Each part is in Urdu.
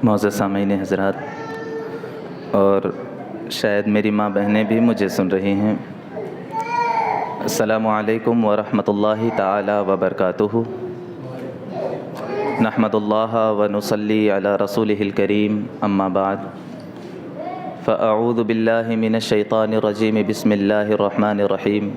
معزز سامعین حضرات اور شاید میری ماں بہنیں بھی مجھے سن رہی ہیں، السلام علیکم ورحمۃ اللہ تعالی وبرکاتہ۔ نحمد اللہ ونصلی علی رسولہ الکریم، اما بعد فاعوذ باللہ من الشیطان الرجیم، بسم اللہ الرحمن الرحیم۔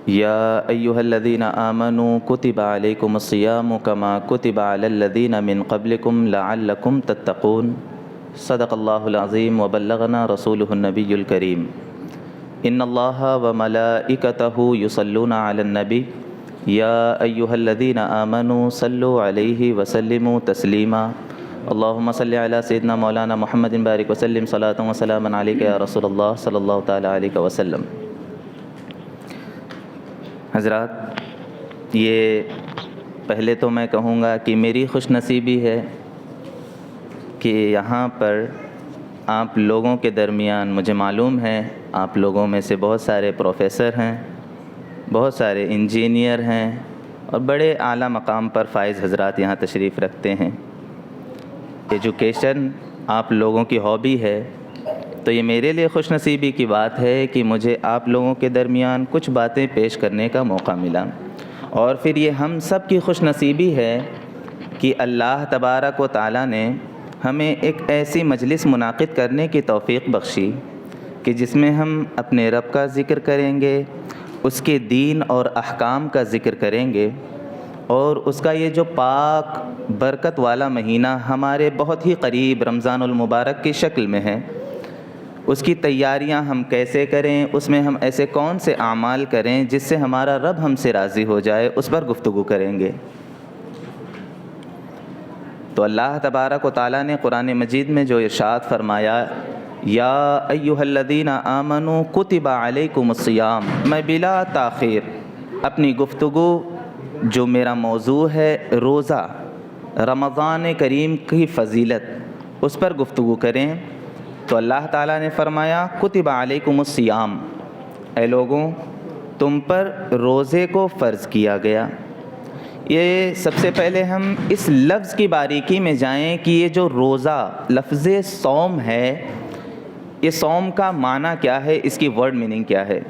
یا ایہا الذین آمنوا کتب علیکم الصیام کما کتب علی الذین من قبلکم لعلکم تتقون۔ صدق اللہ العظیم وبلغنا رسولہ النبی الکریم۔ ان اللہ وملائکتہ یصلون علی النبی یا ایہا الذین آمنوا صلوا علیہ وسلموا تسلیما۔ اللہم صلی علی سیدنا مولانا محمد بارک وسلم صلاۃ وسلاما علیک یا رسول اللہ صلی اللہ تعالی علیہ وسلم۔ حضرات، یہ پہلے تو میں کہوں گا کہ میری خوش نصیبی ہے کہ یہاں پر آپ لوگوں کے درمیان، مجھے معلوم ہے آپ لوگوں میں سے بہت سارے پروفیسر ہیں، بہت سارے انجینئر ہیں اور بڑے اعلیٰ مقام پر فائز حضرات یہاں تشریف رکھتے ہیں۔ ایجوکیشن آپ لوگوں کی ہابی ہے، تو یہ میرے لیے خوش نصیبی کی بات ہے کہ مجھے آپ لوگوں کے درمیان کچھ باتیں پیش کرنے کا موقع ملا، اور پھر یہ ہم سب کی خوش نصیبی ہے کہ اللہ تبارک و تعالیٰ نے ہمیں ایک ایسی مجلس منعقد کرنے کی توفیق بخشی کہ جس میں ہم اپنے رب کا ذکر کریں گے، اس کے دین اور احکام کا ذکر کریں گے، اور اس کا یہ جو پاک برکت والا مہینہ ہمارے بہت ہی قریب رمضان المبارک کی شکل میں ہے، اس کی تیاریاں ہم کیسے کریں، اس میں ہم ایسے کون سے اعمال کریں جس سے ہمارا رب ہم سے راضی ہو جائے، اس پر گفتگو کریں گے۔ تو اللہ تبارک و تعالیٰ نے قرآن مجید میں جو ارشاد فرمایا، یا ایہا الذین آمنوا کتب علیکم الصیام، میں بلا تاخیر اپنی گفتگو جو میرا موضوع ہے روزہ، رمضان کریم کی فضیلت، اس پر گفتگو کریں۔ تو اللہ تعالیٰ نے فرمایا کتب علیکم الصیام، اے لوگوں تم پر روزے کو فرض کیا گیا۔ یہ سب سے پہلے ہم اس لفظ کی باریکی میں جائیں کہ یہ جو روزہ لفظ صوم ہے، یہ صوم کا معنی کیا ہے، اس کی ورڈ میننگ کیا ہے۔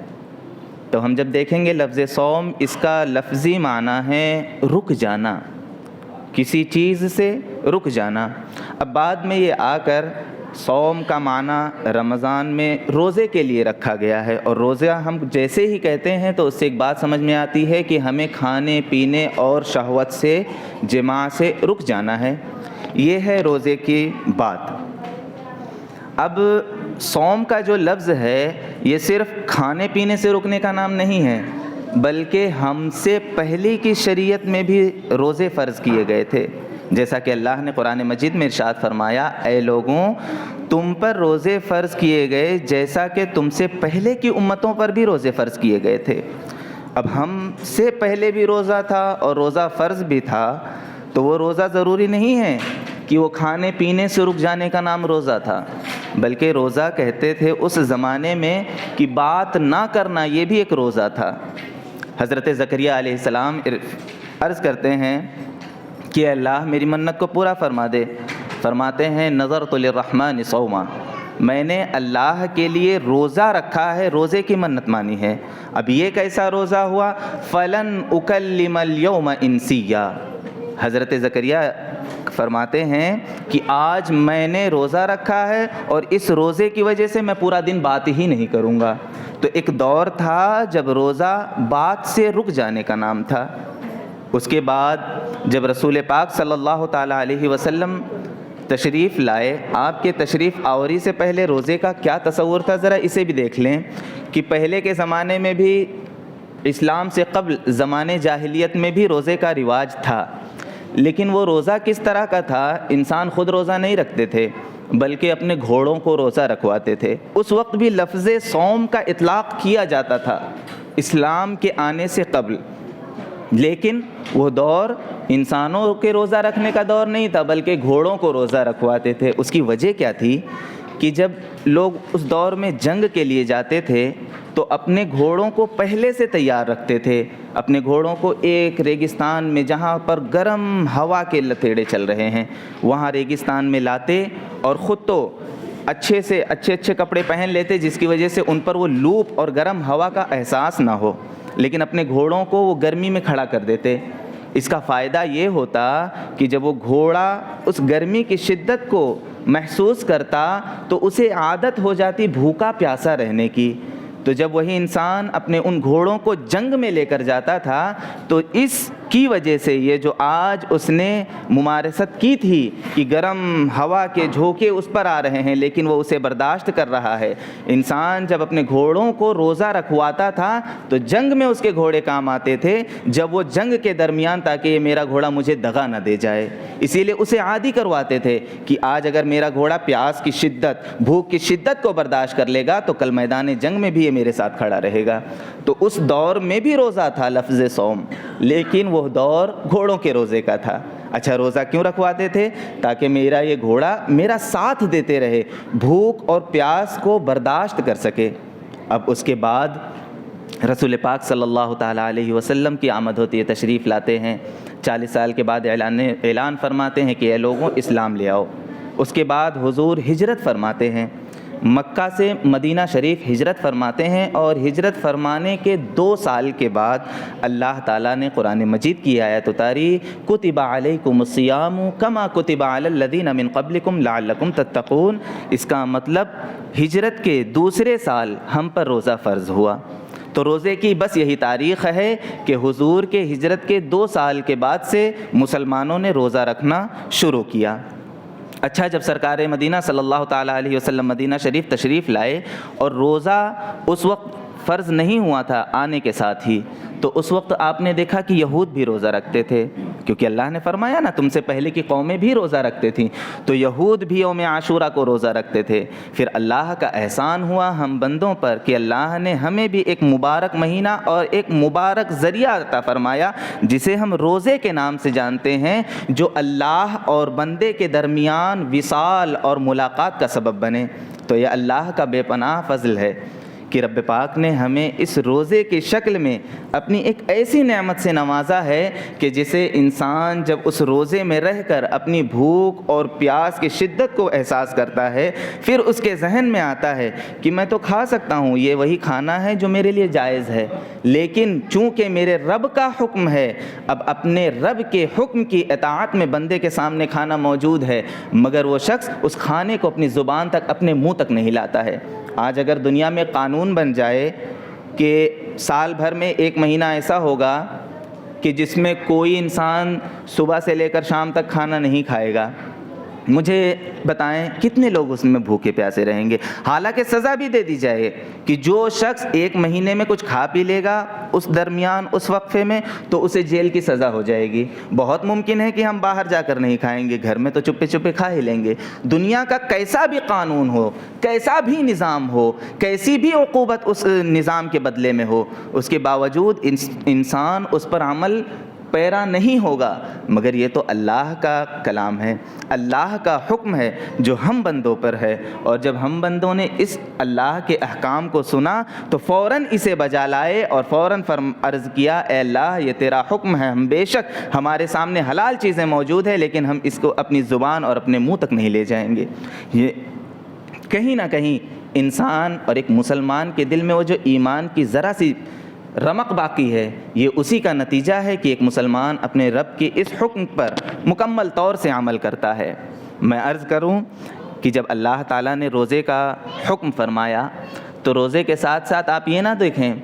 تو ہم جب دیکھیں گے لفظ صوم، اس کا لفظی معنی ہے رک جانا، کسی چیز سے رک جانا۔ اب بعد میں یہ آ کر صوم کا معنی رمضان میں روزے کے لیے رکھا گیا ہے، اور روزہ ہم جیسے ہی کہتے ہیں تو اس سے ایک بات سمجھ میں آتی ہے کہ ہمیں کھانے پینے اور شہوت سے، جماع سے رک جانا ہے، یہ ہے روزے کی بات۔ اب صوم کا جو لفظ ہے یہ صرف کھانے پینے سے رکنے کا نام نہیں ہے، بلکہ ہم سے پہلے کی شریعت میں بھی روزے فرض کیے گئے تھے، جیسا کہ اللہ نے قرآن مجید میں ارشاد فرمایا، اے لوگوں تم پر روزے فرض کیے گئے جیسا کہ تم سے پہلے کی امتوں پر بھی روزے فرض کیے گئے تھے۔ اب ہم سے پہلے بھی روزہ تھا اور روزہ فرض بھی تھا، تو وہ روزہ ضروری نہیں ہے کہ وہ کھانے پینے سے رک جانے کا نام روزہ تھا، بلکہ روزہ کہتے تھے اس زمانے میں کہ بات نہ کرنا، یہ بھی ایک روزہ تھا۔ حضرت زکریہ علیہ السلام عرض کرتے ہیں کہ اللہ میری منت کو پورا فرما دے۔ فرماتے ہیں نظرت للرحمن صوما، میں نے اللہ کے لیے روزہ رکھا ہے، روزے کی منت مانی ہے۔ اب یہ کیسا روزہ ہوا؟ فلن اکلم اليوم انسیا، حضرت زکریہ فرماتے ہیں کہ آج میں نے روزہ رکھا ہے اور اس روزے کی وجہ سے میں پورا دن بات ہی نہیں کروں گا۔ تو ایک دور تھا جب روزہ بات سے رک جانے کا نام تھا۔ اس کے بعد جب رسول پاک صلی اللہ تعالیٰ علیہ وسلم تشریف لائے، آپ کے تشریف آوری سے پہلے روزے کا کیا تصور تھا، ذرا اسے بھی دیکھ لیں کہ پہلے کے زمانے میں بھی، اسلام سے قبل زمانے جاہلیت میں بھی روزے کا رواج تھا، لیکن وہ روزہ کس طرح کا تھا؟ انسان خود روزہ نہیں رکھتے تھے بلکہ اپنے گھوڑوں کو روزہ رکھواتے تھے۔ اس وقت بھی لفظ صوم کا اطلاق کیا جاتا تھا اسلام کے آنے سے قبل، لیکن وہ دور انسانوں کے روزہ رکھنے کا دور نہیں تھا بلکہ گھوڑوں کو روزہ رکھواتے تھے۔ اس کی وجہ کیا تھی کہ جب لوگ اس دور میں جنگ کے لیے جاتے تھے تو اپنے گھوڑوں کو پہلے سے تیار رکھتے تھے، اپنے گھوڑوں کو ایک ریگستان میں جہاں پر گرم ہوا کے لتیڑے چل رہے ہیں وہاں ریگستان میں لاتے، اور خود تو اچھے سے اچھے کپڑے پہن لیتے جس کی وجہ سے ان پر وہ لوپ اور گرم ہوا کا احساس نہ ہو، لیکن اپنے گھوڑوں کو وہ گرمی میں کھڑا کر دیتے۔ اس کا فائدہ یہ ہوتا کہ جب وہ گھوڑا اس گرمی کی شدت کو محسوس کرتا تو اسے عادت ہو جاتی بھوکا پیاسا رہنے کی۔ تو جب وہی انسان اپنے ان گھوڑوں کو جنگ میں لے کر جاتا تھا تو اس کی وجہ سے یہ جو آج اس نے ممارست کی تھی کہ گرم ہوا کے جھونکے اس پر آ رہے ہیں لیکن وہ اسے برداشت کر رہا ہے، انسان جب اپنے گھوڑوں کو روزہ رکھواتا تھا تو جنگ میں اس کے گھوڑے کام آتے تھے، جب وہ جنگ کے درمیان تاکہ یہ میرا گھوڑا مجھے دغا نہ دے جائے، اسی لیے اسے عادی کرواتے تھے کہ آج اگر میرا گھوڑا پیاس کی شدت، بھوک کی شدت کو برداشت کر لے گا تو کل میدان جنگ میں بھی یہ میرے ساتھ کھڑا رہے گا۔ تو اس دور میں بھی روزہ تھا لفظ صوم، لیکن وہ دور گھوڑوں کے روزے کا تھا۔ اچھا روزہ کیوں رکھواتے تھے؟ تاکہ میرا یہ گھوڑا میرا ساتھ دیتے رہے، بھوک اور پیاس کو برداشت کر سکے۔ اب اس کے بعد رسول پاک صلی اللہ تعالیٰ علیہ وسلم کی آمد ہوتی ہے، تشریف لاتے ہیں، 40 سال کے بعد اعلان فرماتے ہیں کہ اے لوگوں اسلام لے آؤ۔ اس کے بعد حضور ہجرت فرماتے ہیں، مکہ سے مدینہ شریف ہجرت فرماتے ہیں، اور ہجرت فرمانے کے 2 سال کے بعد اللہ تعالیٰ نے قرآن مجید کی آیت اتاری، کتب علیکم الصیام کما کتب علی الذین من قبلکم لعلکم تتقون۔ اس کا مطلب ہجرت کے دوسرے سال ہم پر روزہ فرض ہوا۔ تو روزے کی بس یہی تاریخ ہے کہ حضور کے ہجرت کے 2 سال کے بعد سے مسلمانوں نے روزہ رکھنا شروع کیا۔ اچھا جب سرکار مدینہ صلی اللہ تعالیٰ علیہ وسلم مدینہ شریف تشریف لائے اور روزہ اس وقت فرض نہیں ہوا تھا آنے کے ساتھ ہی، تو اس وقت آپ نے دیکھا کہ یہود بھی روزہ رکھتے تھے، کیونکہ اللہ نے فرمایا نا تم سے پہلے کی قومیں بھی روزہ رکھتے تھیں، تو یہود بھی یوم عاشورہ کو روزہ رکھتے تھے۔ پھر اللہ کا احسان ہوا ہم بندوں پر کہ اللہ نے ہمیں بھی ایک مبارک مہینہ اور ایک مبارک ذریعہ عطا فرمایا جسے ہم روزے کے نام سے جانتے ہیں، جو اللہ اور بندے کے درمیان وصال اور ملاقات کا سبب بنے۔ تو یہ اللہ کا بے پناہ فضل ہے کہ رب پاک نے ہمیں اس روزے کی شکل میں اپنی ایک ایسی نعمت سے نوازا ہے کہ جسے انسان جب اس روزے میں رہ کر اپنی بھوک اور پیاس کی شدت کو احساس کرتا ہے، پھر اس کے ذہن میں آتا ہے کہ میں تو کھا سکتا ہوں، یہ وہی کھانا ہے جو میرے لیے جائز ہے، لیکن چونکہ میرے رب کا حکم ہے، اب اپنے رب کے حکم کی اطاعت میں بندے کے سامنے کھانا موجود ہے، مگر وہ شخص اس کھانے کو اپنی زبان تک، اپنے منہ تک نہیں لاتا ہے۔ آج اگر دنیا میں قانون بن جائے کہ سال بھر میں 1 مہینہ ایسا ہوگا کہ جس میں کوئی انسان صبح سے لے کر شام تک کھانا نہیں کھائے گا، مجھے بتائیں کتنے لوگ اس میں بھوکے پیاسے رہیں گے؟ حالانکہ سزا بھی دے دی جائے کہ جو شخص 1 مہینے میں کچھ کھا پی لے گا اس درمیان، اس وقفے میں، تو اسے جیل کی سزا ہو جائے گی۔ بہت ممکن ہے کہ ہم باہر جا کر نہیں کھائیں گے، گھر میں تو چپے چپے کھا ہی لیں گے۔ دنیا کا کیسا بھی قانون ہو، کیسا بھی نظام ہو، کیسی بھی عقوبت اس نظام کے بدلے میں ہو، اس کے باوجود انسان اس پر عمل پیرا نہیں ہوگا، مگر یہ تو اللہ کا کلام ہے، اللہ کا حکم ہے جو ہم بندوں پر ہے، اور جب ہم بندوں نے اس اللہ کے احکام کو سنا تو فوراً اسے بجا لائے اور فوراً عرض کیا اے اللہ یہ تیرا حکم ہے، ہم بے شک ہمارے سامنے حلال چیزیں موجود ہیں لیکن ہم اس کو اپنی زبان اور اپنے منہ تک نہیں لے جائیں گے۔ یہ کہیں نہ کہیں انسان اور ایک مسلمان کے دل میں وہ جو ایمان کی ذرا سی رمق باقی ہے، یہ اسی کا نتیجہ ہے کہ ایک مسلمان اپنے رب کے اس حکم پر مکمل طور سے عمل کرتا ہے۔ میں عرض کروں کہ جب اللہ تعالیٰ نے روزے کا حکم فرمایا تو روزے کے ساتھ ساتھ آپ یہ نہ دیکھیں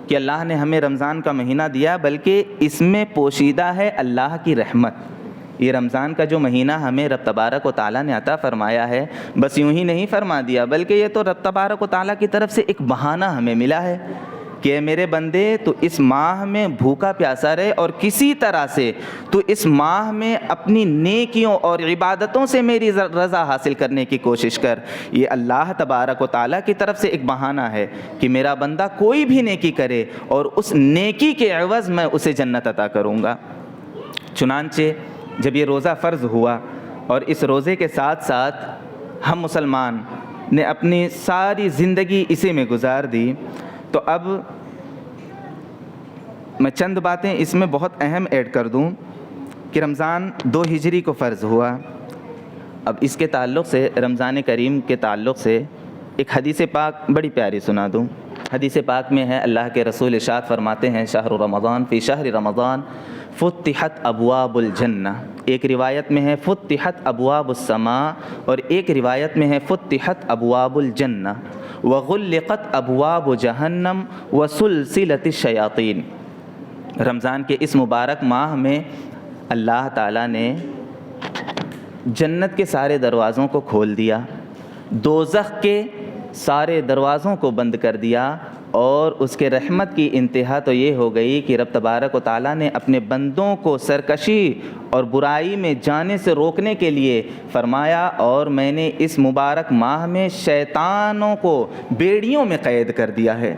کہ اللہ نے ہمیں رمضان کا مہینہ دیا، بلکہ اس میں پوشیدہ ہے اللہ کی رحمت۔ یہ رمضان کا جو مہینہ ہمیں رب تبارک و تعالیٰ نے عطا فرمایا ہے، بس یوں ہی نہیں فرما دیا، بلکہ یہ تو رب تبارک و تعالیٰ کی طرف سے ایک بہانہ ہمیں ملا ہے کہ میرے بندے تو اس ماہ میں بھوکا پیاسا رہے اور کسی طرح سے تو اس ماہ میں اپنی نیکیوں اور عبادتوں سے میری رضا حاصل کرنے کی کوشش کر۔ یہ اللہ تبارک و تعالیٰ کی طرف سے ایک بہانہ ہے کہ میرا بندہ کوئی بھی نیکی کرے اور اس نیکی کے عوض میں اسے جنت عطا کروں گا۔ چنانچہ جب یہ روزہ فرض ہوا اور اس روزے کے ساتھ ساتھ ہم مسلمان نے اپنی ساری زندگی اسی میں گزار دی، تو اب میں چند باتیں اس میں بہت اہم ایڈ کر دوں کہ رمضان 2 ہجری کو فرض ہوا. اب اس کے تعلق سے، رمضان کریم کے تعلق سے ایک حدیث پاک بڑی پیاری سنا دوں. حدیث پاک میں ہے، اللہ کے رسول ارشاد فرماتے ہیں، شہر رمضان فی شہر رمضان فتحت ابواب الجنہ. ایک روایت میں ہے فتحت ابواب السماء، اور ایک روایت میں ہے فتحت ابواب الجنہ وغلقت ابواب جہنم وسلسلت الشیاطین. رمضان کے اس مبارک ماہ میں اللہ تعالیٰ نے جنت کے سارے دروازوں کو کھول دیا، دوزخ کے سارے دروازوں کو بند کر دیا، اور اس کے رحمت کی انتہا تو یہ ہو گئی کہ رب تبارک و تعالیٰ نے اپنے بندوں کو سرکشی اور برائی میں جانے سے روکنے کے لیے فرمایا، اور میں نے اس مبارک ماہ میں شیطانوں کو بیڑیوں میں قید کر دیا ہے.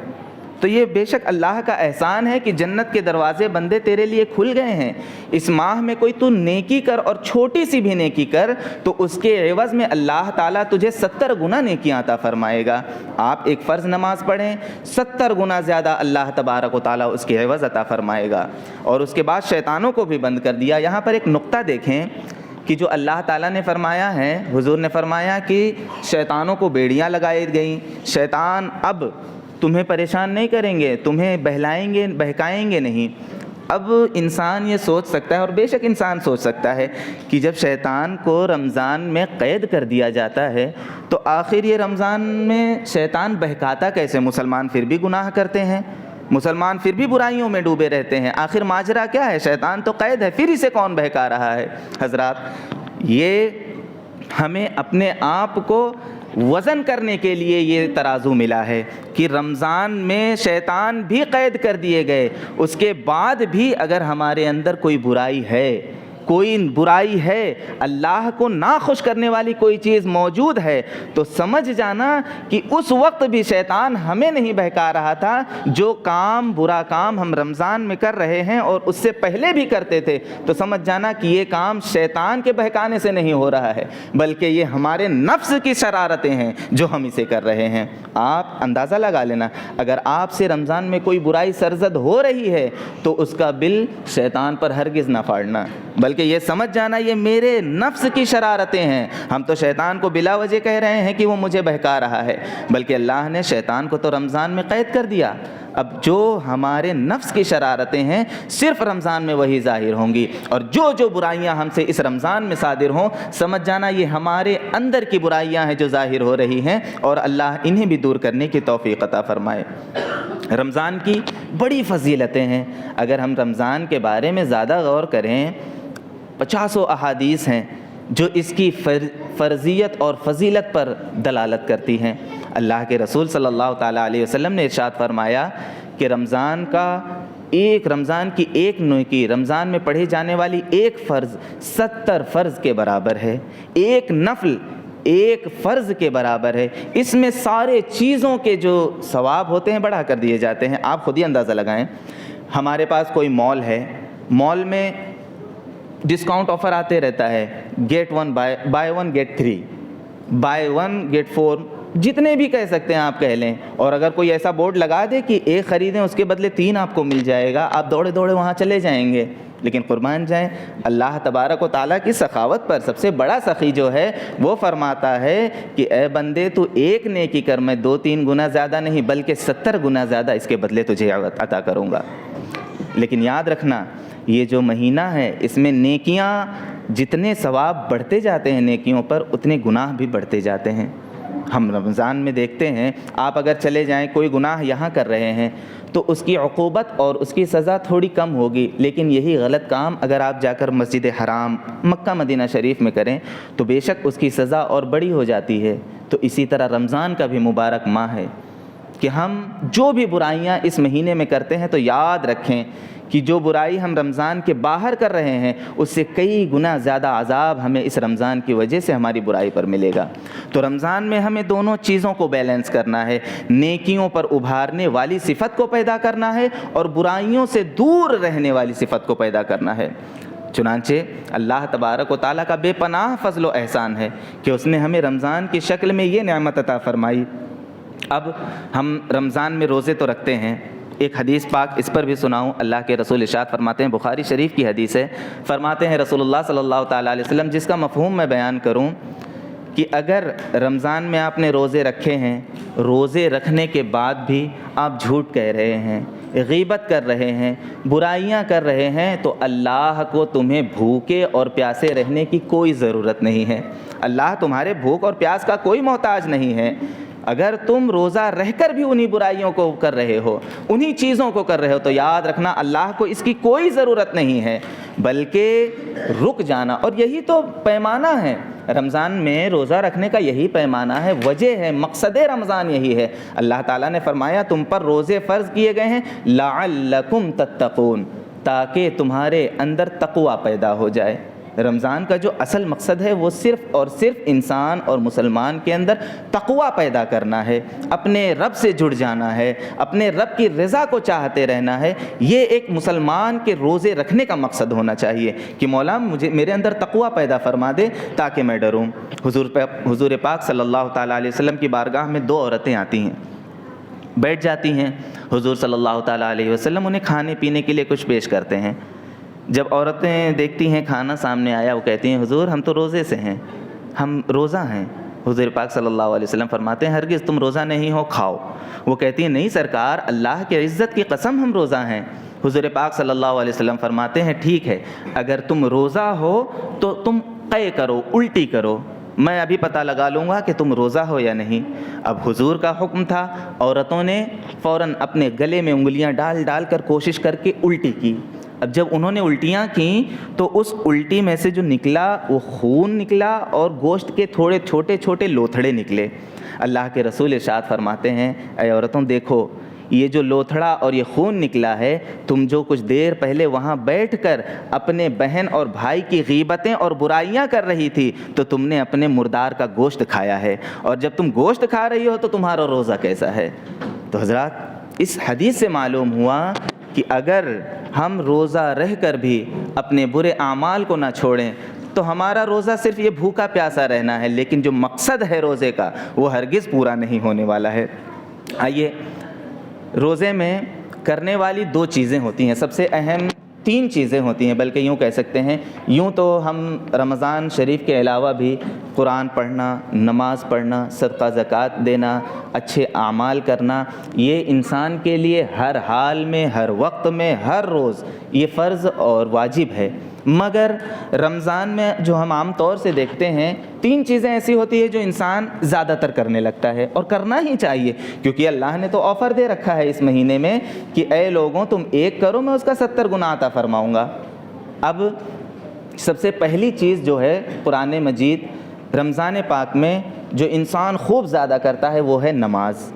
تو یہ بے شک اللہ کا احسان ہے کہ جنت کے دروازے بندے تیرے لیے کھل گئے ہیں. اس ماہ میں کوئی تو نیکی کر، اور چھوٹی سی بھی نیکی کر، تو اس کے عوض میں اللہ تعالیٰ تجھے 70 گنا نیکیاں عطا فرمائے گا. آپ ایک فرض نماز پڑھیں، 70 گنا زیادہ اللہ تبارک و تعالیٰ اس کے عوض عطا فرمائے گا. اور اس کے بعد شیطانوں کو بھی بند کر دیا. یہاں پر ایک نقطہ دیکھیں کہ جو اللہ تعالیٰ نے فرمایا ہے، حضور نے فرمایا کہ شیطانوں کو بیڑیاں لگائی گئیں. شیطان اب تمہیں پریشان نہیں کریں گے، تمہیں بہلائیں گے، بہکائیں گے نہیں. اب انسان یہ سوچ سکتا ہے، اور بے شک انسان سوچ سکتا ہے کہ جب شیطان کو رمضان میں قید کر دیا جاتا ہے تو آخر یہ رمضان میں شیطان بہکاتا کیسے؟ مسلمان پھر بھی گناہ کرتے ہیں، مسلمان پھر بھی برائیوں میں ڈوبے رہتے ہیں. آخر ماجرا کیا ہے؟ شیطان تو قید ہے، پھر اسے کون بہکا رہا ہے؟ حضرات، یہ ہمیں اپنے آپ کو وزن کرنے کے لیے یہ ترازو ملا ہے کہ رمضان میں شیطان بھی قید کر دیے گئے، اس کے بعد بھی اگر ہمارے اندر کوئی برائی ہے، اللہ کو ناخوش کرنے والی کوئی چیز موجود ہے، تو سمجھ جانا کہ اس وقت بھی شیطان ہمیں نہیں بہکا رہا تھا. جو برا کام ہم رمضان میں کر رہے ہیں اور اس سے پہلے بھی کرتے تھے، تو سمجھ جانا کہ یہ کام شیطان کے بہکانے سے نہیں ہو رہا ہے، بلکہ یہ ہمارے نفس کی شرارتیں ہیں جو ہم اسے کر رہے ہیں. آپ اندازہ لگا لینا، اگر آپ سے رمضان میں کوئی برائی سرزد ہو رہی ہے تو اس کا بل شیطان پر ہرگز نہ پھاڑنا، بلکہ یہ سمجھ جانا یہ میرے نفس کی شرارتیں ہیں. ہم تو شیطان کو بلا وجہ کہہ رہے ہیں کہ وہ مجھے بہکا رہا ہے، بلکہ اللہ نے شیطان کو تو رمضان میں قید کر دیا. اب جو ہمارے نفس کی شرارتیں ہیں صرف رمضان میں وہی ظاہر ہوں گی، اور جو برائیاں ہم سے اس رمضان میں صادر ہوں، سمجھ جانا یہ ہمارے اندر کی برائیاں ہیں جو ظاہر ہو رہی ہیں، اور اللہ انہیں بھی دور کرنے کی توفیق عطا فرمائے. رمضان کی بڑی فضیلتیں ہیں. اگر ہم رمضان کے بارے میں زیادہ غور کریں، 50 احادیث ہیں جو اس کی فرضیت اور فضیلت پر دلالت کرتی ہیں. اللہ کے رسول صلی اللہ تعالیٰ علیہ وسلم نے ارشاد فرمایا کہ رمضان کی ایک نیکی، رمضان میں پڑھی جانے والی ایک فرض 70 فرض کے برابر ہے. ایک نفل ایک فرض کے برابر ہے. اس میں سارے چیزوں کے جو ثواب ہوتے ہیں بڑھا کر دیے جاتے ہیں. آپ خود ہی اندازہ لگائیں، ہمارے پاس کوئی مال ہے، مال میں ڈسکاؤنٹ آفر آتے رہتا ہے، get 1 buy 1 get 3، buy 1 get 4، جتنے بھی کہہ سکتے ہیں آپ کہہ لیں. اور اگر کوئی ایسا بورڈ لگا دے کہ ایک خریدیں اس کے بدلے 3 آپ کو مل جائے گا، آپ دوڑے وہاں چلے جائیں گے. لیکن قربان جائیں، اللہ تبارک و تعالیٰ کی سخاوت پر سب سے بڑا سخی جو ہے وہ فرماتا ہے کہ اے بندے تو ایک نیکی کر، میں 2-3 گنا زیادہ نہیں بلکہ 70 گنا زیادہ اس کے بدلے تجھے عطا کروں گا. لیکن یاد رکھنا، یہ جو مہینہ ہے اس میں نیکیاں، جتنے ثواب بڑھتے جاتے ہیں نیکیوں پر، اتنے گناہ بھی بڑھتے جاتے ہیں. ہم رمضان میں دیکھتے ہیں، آپ اگر چلے جائیں کوئی گناہ یہاں کر رہے ہیں تو اس کی عقوبت اور اس کی سزا تھوڑی کم ہوگی، لیکن یہی غلط کام اگر آپ جا کر مسجد حرام مکہ مدینہ شریف میں کریں تو بے شک اس کی سزا اور بڑی ہو جاتی ہے. تو اسی طرح رمضان کا بھی مبارک ماہ ہے کہ ہم جو بھی برائیاں اس مہینے میں کرتے ہیں تو یاد رکھیں کہ جو برائی ہم رمضان کے باہر کر رہے ہیں اس سے کئی گنا زیادہ عذاب ہمیں اس رمضان کی وجہ سے ہماری برائی پر ملے گا. تو رمضان میں ہمیں دونوں چیزوں کو بیلنس کرنا ہے، نیکیوں پر ابھارنے والی صفت کو پیدا کرنا ہے اور برائیوں سے دور رہنے والی صفت کو پیدا کرنا ہے. چنانچہ اللہ تبارک و تعالیٰ کا بے پناہ فضل و احسان ہے کہ اس نے ہمیں رمضان کی شکل میں یہ نعمت عطا فرمائی اب ہم رمضان میں روزے تو رکھتے ہیں، ایک حدیث پاک اس پر بھی سناؤں۔ اللہ کے رسول ارشاد فرماتے ہیں، بخاری شریف کی حدیث ہے، فرماتے ہیں رسول اللہ صلی اللہ تعالیٰ علیہ وسلم، جس کا مفہوم میں بیان کروں کہ اگر رمضان میں آپ نے روزے رکھے ہیں، روزے رکھنے کے بعد بھی آپ جھوٹ کہہ رہے ہیں، غیبت کر رہے ہیں، برائیاں کر رہے ہیں، تو اللہ کو تمہیں بھوکے اور پیاسے رہنے کی کوئی ضرورت نہیں ہے۔ اللہ تمہارے بھوک اور پیاس کا کوئی محتاج نہیں ہے۔ اگر تم روزہ رہ کر بھی انہی برائیوں کو کر رہے ہو، انہی چیزوں کو کر رہے ہو، تو یاد رکھنا اللہ کو اس کی کوئی ضرورت نہیں ہے، بلکہ رک جانا۔ اور یہی تو پیمانہ ہے، رمضان میں روزہ رکھنے کا یہی پیمانہ ہے، وجہ ہے، مقصد رمضان یہی ہے۔ اللہ تعالیٰ نے فرمایا تم پر روزے فرض کیے گئے ہیں لعلکم تتقون، تاکہ تمہارے اندر تقوی پیدا ہو جائے۔ رمضان کا جو اصل مقصد ہے وہ صرف اور صرف انسان اور مسلمان کے اندر تقوی پیدا کرنا ہے، اپنے رب سے جڑ جانا ہے، اپنے رب کی رضا کو چاہتے رہنا ہے۔ یہ ایک مسلمان کے روزے رکھنے کا مقصد ہونا چاہیے کہ مولا میرے اندر تقوی پیدا فرما دے تاکہ میں ڈروں۔ حضور پاک صلی اللہ تعالیٰ علیہ وسلم کی بارگاہ میں 2 عورتیں آتی ہیں، بیٹھ جاتی ہیں۔ حضور صلی اللہ تعالیٰ علیہ وسلم انہیں کھانے پینے کے لیے کچھ پیش کرتے ہیں۔ جب عورتیں دیکھتی ہیں کھانا سامنے آیا، وہ کہتی ہیں حضور ہم تو روزے سے ہیں، ہم روزہ ہیں۔ حضور پاک صلی اللہ علیہ وسلم فرماتے ہیں ہرگز تم روزہ نہیں ہو، کھاؤ۔ وہ کہتی ہیں نہیں سرکار، اللہ کے عزت کی قسم ہم روزہ ہیں۔ حضور پاک صلی اللہ علیہ وسلم فرماتے ہیں ٹھیک ہے، اگر تم روزہ ہو تو تم قے کرو، الٹی کرو، میں ابھی پتہ لگا لوں گا کہ تم روزہ ہو یا نہیں۔ اب حضور کا حکم تھا، عورتوں نے فوراً اپنے گلے میں انگلیاں ڈال ڈال کر کوشش کر کے الٹی کی۔ اب جب انہوں نے الٹیاں کیں تو اس الٹی میں سے جو نکلا وہ خون نکلا اور گوشت کے تھوڑے چھوٹے چھوٹے لوتھڑے نکلے۔ اللہ کے رسول ارشاد فرماتے ہیں اے عورتوں دیکھو، یہ جو لوتھڑا اور یہ خون نکلا ہے، تم جو کچھ دیر پہلے وہاں بیٹھ کر اپنے بہن اور بھائی کی غیبتیں اور برائیاں کر رہی تھی، تو تم نے اپنے مردار کا گوشت کھایا ہے، اور جب تم گوشت کھا رہی ہو تو تمہارا روزہ کیسا ہے؟ تو حضرات اس حدیث سے معلوم ہوا کہ اگر ہم روزہ رہ کر بھی اپنے برے اعمال کو نہ چھوڑیں تو ہمارا روزہ صرف یہ بھوکا پیاسا رہنا ہے، لیکن جو مقصد ہے روزے کا وہ ہرگز پورا نہیں ہونے والا ہے۔ آئیے، روزے میں کرنے والی 2 چیزیں ہوتی ہیں، سب سے اہم 3 چیزیں ہوتی ہیں، بلکہ یوں کہہ سکتے ہیں، یوں تو ہم رمضان شریف کے علاوہ بھی قرآن پڑھنا، نماز پڑھنا، صدقہ زکوٰۃ دینا، اچھے اعمال کرنا، یہ انسان کے لیے ہر حال میں، ہر وقت میں، ہر روز یہ فرض اور واجب ہے۔ مگر رمضان میں جو ہم عام طور سے دیکھتے ہیں 3 چیزیں ایسی ہوتی ہیں جو انسان زیادہ تر کرنے لگتا ہے، اور کرنا ہی چاہیے، کیونکہ اللہ نے تو آفر دے رکھا ہے اس مہینے میں کہ اے لوگوں تم ایک کرو میں اس کا 70 گنا عطا فرماؤں گا۔ اب سب سے پہلی چیز جو ہے قرآن مجید رمضان پاک میں جو انسان خوب زیادہ کرتا ہے وہ ہے نماز،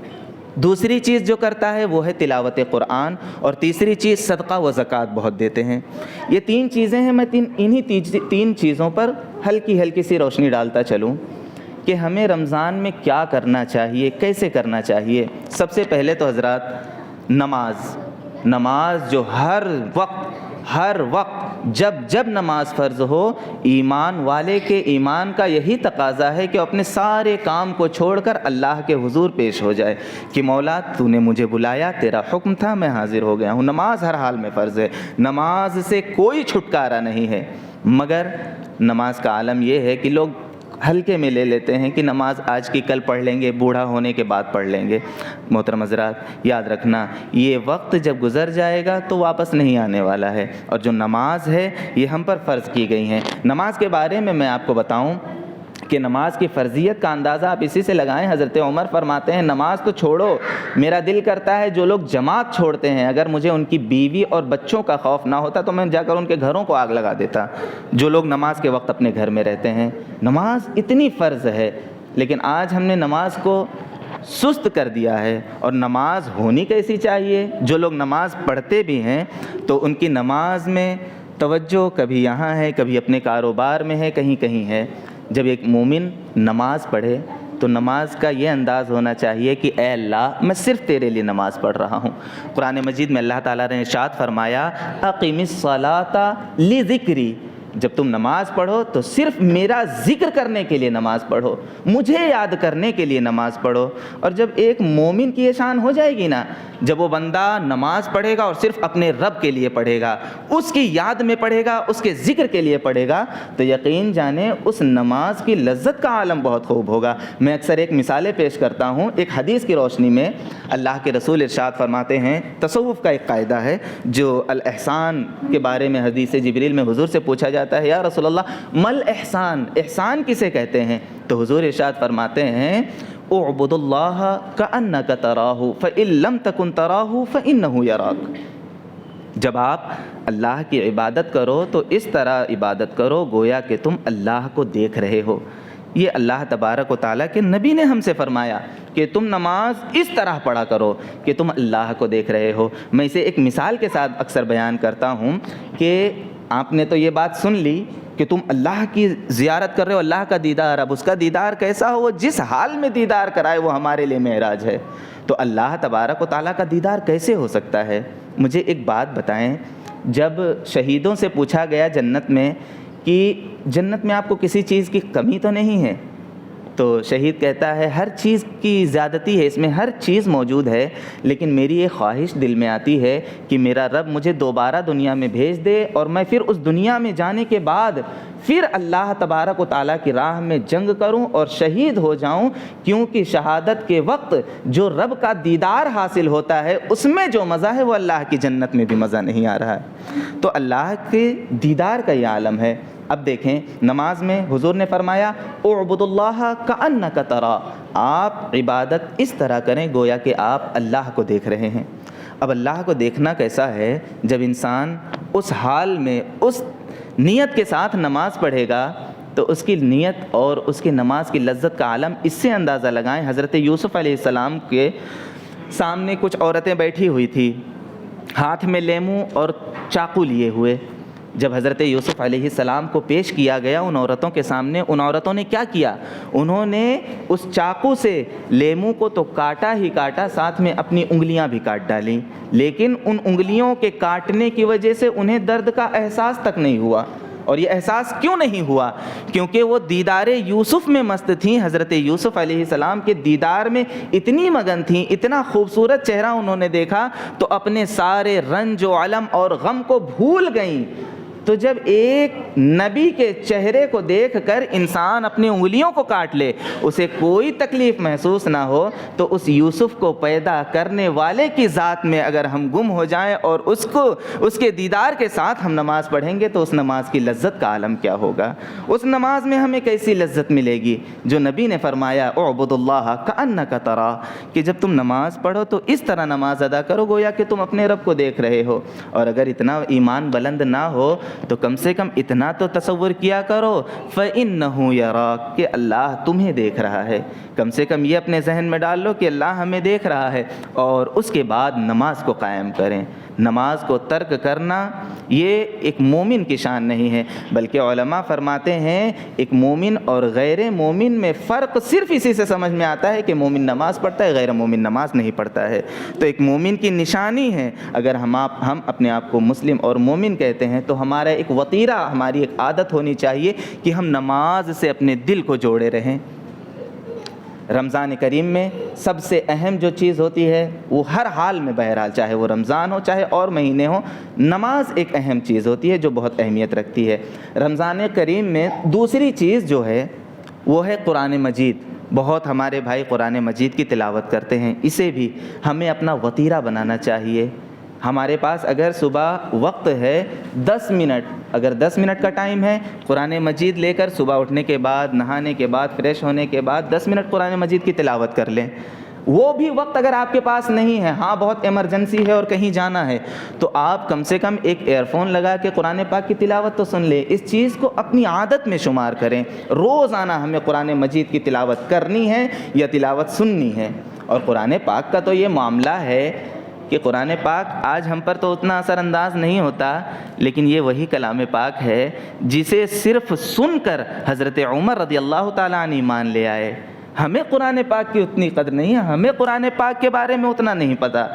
دوسری چیز جو کرتا ہے وہ ہے تلاوت قرآن، اور تیسری چیز صدقہ و زکوٰۃ بہت دیتے ہیں۔ یہ 3 چیزیں ہیں، میں انہی 3 چیزوں پر ہلکی ہلکی سی روشنی ڈالتا چلوں کہ ہمیں رمضان میں کیا کرنا چاہیے، کیسے کرنا چاہیے۔ سب سے پہلے تو حضرات نماز جو ہر وقت جب نماز فرض ہو، ایمان والے کے ایمان کا یہی تقاضا ہے کہ اپنے سارے کام کو چھوڑ کر اللہ کے حضور پیش ہو جائے کہ مولا تو نے مجھے بلایا، تیرا حکم تھا، میں حاضر ہو گیا ہوں۔ نماز ہر حال میں فرض ہے، نماز سے کوئی چھٹکارا نہیں ہے۔ مگر نماز کا عالم یہ ہے کہ لوگ ہلکے میں لے لیتے ہیں کہ نماز آج کی کل پڑھ لیں گے، بوڑھا ہونے کے بعد پڑھ لیں گے۔ محترم حضرات یاد رکھنا، یہ وقت جب گزر جائے گا تو واپس نہیں آنے والا ہے، اور جو نماز ہے یہ ہم پر فرض کی گئی ہیں۔ نماز کے بارے میں آپ کو بتاؤں کہ نماز کی فرضیت کا اندازہ آپ اسی سے لگائیں۔ حضرت عمر فرماتے ہیں نماز تو چھوڑو، میرا دل کرتا ہے جو لوگ جماعت چھوڑتے ہیں، اگر مجھے ان کی بیوی اور بچوں کا خوف نہ ہوتا تو میں جا کر ان کے گھروں کو آگ لگا دیتا۔ جو لوگ نماز کے وقت اپنے گھر میں رہتے ہیں، نماز اتنی فرض ہے، لیکن آج ہم نے نماز کو سست کر دیا ہے۔ اور نماز ہونی کیسی چاہیے؟ جو لوگ نماز پڑھتے بھی ہیں تو ان کی نماز میں توجہ کبھی یہاں ہے، کبھی اپنے کاروبار میں ہے، کہیں ہے۔ جب ایک مومن نماز پڑھے تو نماز کا یہ انداز ہونا چاہیے کہ اے اللہ میں صرف تیرے لیے نماز پڑھ رہا ہوں۔ قرآن مجید میں اللہ تعالیٰ نے ارشاد فرمایا اقیم الصلاۃ لذکری، جب تم نماز پڑھو تو صرف میرا ذکر کرنے کے لیے نماز پڑھو، مجھے یاد کرنے کے لیے نماز پڑھو۔ اور جب ایک مومن کی یہ شان ہو جائے گی نا، جب وہ بندہ نماز پڑھے گا اور صرف اپنے رب کے لیے پڑھے گا، اس کی یاد میں پڑھے گا، اس کے ذکر کے لیے پڑھے گا، تو یقین جانیں اس نماز کی لذت کا عالم بہت خوب ہوگا۔ میں اکثر ایک مثالیں پیش کرتا ہوں، ایک حدیث کی روشنی میں اللہ کے رسول ارشاد فرماتے ہیں، تصوف کا ایک قاعدہ ہے جو الاحسان کے بارے میں حدیث جبریل میں حضور سے پوچھا جاتا ہے، یا رسول اللہ مل احسان، احسان کسے کہتے ہیں؟ تو حضور ارشاد فرماتے ہیں، اعبد اللہ کأنک تراہ فإن لم تکن تراہ فإنہ یراک۔ جب آپ اللہ کی عبادت کرو تو اس طرح عبادت کرو گویا کہ تم اللہ کو دیکھ رہے ہو۔ یہ اللہ تبارک و تعالیٰ کے نبی نے ہم سے فرمایا کہ تم نماز اس طرح پڑھا کرو کہ تم اللہ کو دیکھ رہے ہو۔ میں اسے ایک مثال کے ساتھ اکثر بیان کرتا ہوں کہ آپ نے تو یہ بات سن لی کہ تم اللہ کی زیارت کر رہے ہو، اللہ کا دیدار، اب اس کا دیدار کیسا ہو؟ وہ جس حال میں دیدار کرائے وہ ہمارے لیے معراج ہے۔ تو اللہ تبارک و تعالیٰ کا دیدار کیسے ہو سکتا ہے؟ مجھے ایک بات بتائیں، جب شہیدوں سے پوچھا گیا جنت میں کہ جنت میں آپ کو کسی چیز کی کمی تو نہیں ہے؟ تو شہید کہتا ہے ہر چیز کی زیادتی ہے، اس میں ہر چیز موجود ہے، لیکن میری یہ خواہش دل میں آتی ہے کہ میرا رب مجھے دوبارہ دنیا میں بھیج دے اور میں پھر اس دنیا میں جانے کے بعد پھر اللہ تبارک و تعالیٰ کی راہ میں جنگ کروں اور شہید ہو جاؤں، کیونکہ شہادت کے وقت جو رب کا دیدار حاصل ہوتا ہے اس میں جو مزہ ہے وہ اللہ کی جنت میں بھی مزہ نہیں آ رہا ہے۔ تو اللہ کے دیدار کا یہ عالم ہے۔ اب دیکھیں نماز میں حضور نے فرمایا اعبد اللہ کأنک تراہ، آپ عبادت اس طرح کریں گویا کہ آپ اللہ کو دیکھ رہے ہیں۔ اب اللہ کو دیکھنا کیسا ہے؟ جب انسان اس حال میں اس نیت کے ساتھ نماز پڑھے گا تو اس کی نیت اور اس کی نماز کی لذت کا عالم اس سے اندازہ لگائیں۔ حضرت یوسف علیہ السلام کے سامنے کچھ عورتیں بیٹھی ہوئی تھی، ہاتھ میں لیموں اور چاقو لیے ہوئے۔ جب حضرت یوسف علیہ السلام کو پیش کیا گیا ان عورتوں کے سامنے، ان عورتوں نے کیا کیا؟ انہوں نے اس چاقو سے لیموں کو تو کاٹا ہی کاٹا، ساتھ میں اپنی انگلیاں بھی کاٹ ڈالیں، لیکن ان انگلیوں کے کاٹنے کی وجہ سے انہیں درد کا احساس تک نہیں ہوا۔ اور یہ احساس کیوں نہیں ہوا؟ کیونکہ وہ دیدار یوسف میں مست تھیں، حضرت یوسف علیہ السلام کے دیدار میں اتنی مگن تھیں، اتنا خوبصورت چہرہ انہوں نے دیکھا تو اپنے سارے رنج و علم اور غم کو بھول گئیں۔ تو جب ایک نبی کے چہرے کو دیکھ کر انسان اپنی انگلیوں کو کاٹ لے، اسے کوئی تکلیف محسوس نہ ہو، تو اس یوسف کو پیدا کرنے والے کی ذات میں اگر ہم گم ہو جائیں اور اس کے دیدار کے ساتھ ہم نماز پڑھیں گے تو اس نماز کی لذت کا عالم کیا ہوگا؟ اس نماز میں ہمیں کیسی لذت ملے گی جو نبی نے فرمایا اعبد اللہ کأنک تراہ، کہ جب تم نماز پڑھو تو اس طرح نماز ادا کرو گویا کہ تم اپنے رب کو دیکھ رہے ہو۔ اور اگر اتنا ایمان بلند نہ ہو تو کم سے کم اتنا تو تصور کیا کرو فَإِنَّهُ يَرَاكَ، کہ اللہ تمہیں دیکھ رہا ہے۔ کم سے کم یہ اپنے ذہن میں ڈال لو کہ اللہ ہمیں دیکھ رہا ہے، اور اس کے بعد نماز کو قائم کریں۔ نماز کو ترک کرنا یہ ایک مومن کی شان نہیں ہے، بلکہ علماء فرماتے ہیں ایک مومن اور غیر مومن میں فرق صرف اسی سے سمجھ میں آتا ہے کہ مومن نماز پڑھتا ہے، غیر مومن نماز نہیں پڑھتا ہے۔ تو ایک مومن کی نشانی ہے، اگر ہم اپنے آپ کو مسلم اور مومن کہتے ہیں تو ہمارا ایک وطیرہ، ہماری ایک عادت ہونی چاہیے کہ ہم نماز سے اپنے دل کو جوڑے رہیں۔ رمضان کریم میں سب سے اہم جو چیز ہوتی ہے وہ ہر حال میں، بہرحال چاہے وہ رمضان ہو چاہے اور مہینے ہوں، نماز ایک اہم چیز ہوتی ہے جو بہت اہمیت رکھتی ہے۔ رمضان کریم میں دوسری چیز جو ہے وہ ہے قرآن مجید۔ بہت ہمارے بھائی قرآن مجید کی تلاوت کرتے ہیں، اسے بھی ہمیں اپنا وطیرہ بنانا چاہیے۔ ہمارے پاس اگر صبح وقت ہے 10 منٹ، اگر 10 منٹ کا ٹائم ہے، قرآن مجید لے کر صبح اٹھنے کے بعد، نہانے کے بعد، فریش ہونے کے بعد 10 منٹ قرآن مجید کی تلاوت کر لیں۔ وہ بھی وقت اگر آپ کے پاس نہیں ہے، ہاں بہت ایمرجنسی ہے اور کہیں جانا ہے، تو آپ کم سے کم ایک ایئر فون لگا کے قرآن پاک کی تلاوت تو سن لیں۔ اس چیز کو اپنی عادت میں شمار کریں، روزانہ ہمیں قرآن مجید کی تلاوت کرنی ہے یا تلاوت سننی ہے۔ اور قرآن پاک کا تو یہ معاملہ ہے کہ قرآن پاک آج ہم پر تو اتنا اثر انداز نہیں ہوتا، لیکن یہ وہی کلام پاک ہے جسے صرف سن کر حضرت عمر رضی اللہ تعالیٰ عنہ ایمان لے آئے۔ ہمیں قرآن پاک کی اتنی قدر نہیں ہے، ہمیں قرآن پاک کے بارے میں اتنا نہیں پتہ۔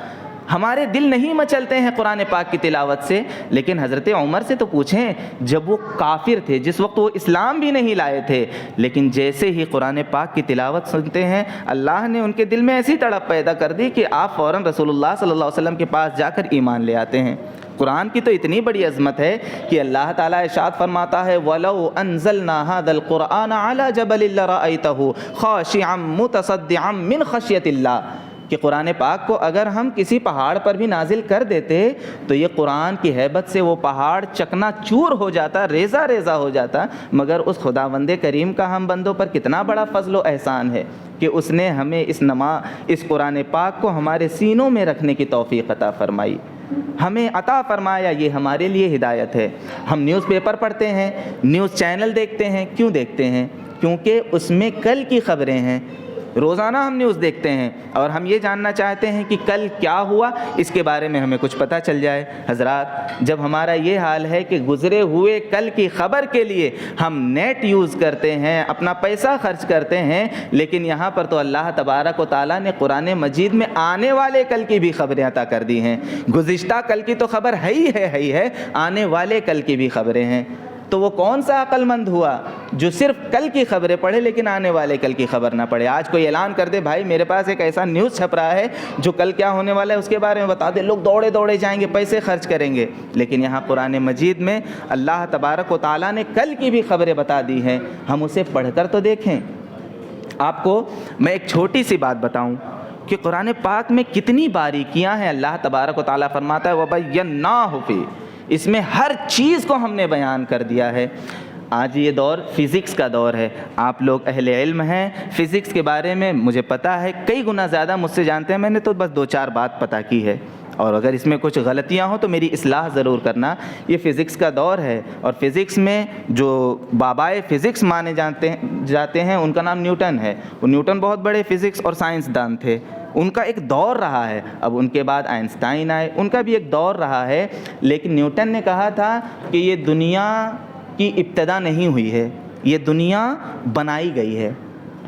ہمارے دل نہیں مچلتے ہیں قرآن پاک کی تلاوت سے. لیکن حضرت عمر سے تو پوچھیں, جب وہ کافر تھے, جس وقت وہ اسلام بھی نہیں لائے تھے, لیکن جیسے ہی قرآن پاک کی تلاوت سنتے ہیں اللہ نے ان کے دل میں ایسی تڑپ پیدا کر دی کہ آپ فوراً رسول اللہ صلی اللہ علیہ وسلم کے پاس جا کر ایمان لے آتے ہیں. قرآن کی تو اتنی بڑی عظمت ہے کہ اللہ تعالیٰ ارشاد فرماتا ہے وَلَوْ أَنزَلْنَا هَذَا الْقُرْآنَ عَلَى جَبَلٍ لَرَأَيْتَهُ خَاشِعًا مُتَصَدِّعًا مِنْ خَشْيَةِ اللَّهِ, کہ قرآن پاک کو اگر ہم کسی پہاڑ پر بھی نازل کر دیتے تو یہ قرآن کی ہیبت سے وہ پہاڑ چکنا چور ہو جاتا, ریزہ ریزہ ہو جاتا. مگر اس خداوند کریم کا ہم بندوں پر کتنا بڑا فضل و احسان ہے کہ اس نے ہمیں اس قرآن پاک کو ہمارے سینوں میں رکھنے کی توفیق عطا فرمائی, ہمیں عطا فرمایا. یہ ہمارے لیے ہدایت ہے. ہم نیوز پیپر پڑھتے ہیں, نیوز چینل دیکھتے ہیں. کیوں دیکھتے ہیں؟ کیونکہ اس میں کل کی خبریں ہیں. روزانہ ہم نیوز دیکھتے ہیں اور ہم یہ جاننا چاہتے ہیں کہ کل کیا ہوا, اس کے بارے میں ہمیں کچھ پتہ چل جائے. حضرات, جب ہمارا یہ حال ہے کہ گزرے ہوئے کل کی خبر کے لیے ہم نیٹ یوز کرتے ہیں, اپنا پیسہ خرچ کرتے ہیں, لیکن یہاں پر تو اللہ تبارک و تعالیٰ نے قرآن مجید میں آنے والے کل کی بھی خبریں عطا کر دی ہیں. گزشتہ کل کی تو خبر ہے ہی ہے, آنے والے کل کی بھی خبریں ہیں. تو وہ کون سا عقل مند ہوا جو صرف کل کی خبریں پڑھے لیکن آنے والے کل کی خبر نہ پڑھے. آج کوئی اعلان کر دے بھائی میرے پاس ایک ایسا نیوز چھپ رہا ہے جو کل کیا ہونے والا ہے اس کے بارے میں بتا دے, لوگ دوڑے دوڑے جائیں گے, پیسے خرچ کریں گے. لیکن یہاں قرآن مجید میں اللہ تبارک و تعالیٰ نے کل کی بھی خبریں بتا دی ہیں. ہم اسے پڑھ کر تو دیکھیں. آپ کو میں ایک چھوٹی سی بات بتاؤں کہ قرآن پاک میں کتنی باریکیاں ہیں. اللہ تبارک و تعالیٰ فرماتا ہے وَبَيَّنَّاهُ فِي, اس میں ہر چیز کو ہم نے بیان کر دیا ہے. آج یہ دور فزکس کا دور ہے. آپ لوگ اہل علم ہیں, فزکس کے بارے میں مجھے پتہ ہے کئی گنا زیادہ مجھ سے جانتے ہیں. میں نے تو بس 2-4 بات پتہ کی ہے, اور اگر اس میں کچھ غلطیاں ہوں تو میری اصلاح ضرور کرنا. یہ فزکس کا دور ہے, اور فزکس میں جو بابائے فزکس مانے جاتے ہیں ان کا نام نیوٹن ہے. وہ نیوٹن بہت بڑے فزکس اور سائنسدان تھے. ان کا ایک دور رہا ہے. اب ان کے بعد آئنسٹائن آئے, ان کا بھی ایک دور رہا ہے. لیکن نیوٹن نے کہا تھا کہ یہ دنیا کی ابتدا نہیں ہوئی ہے, یہ دنیا بنائی گئی ہے,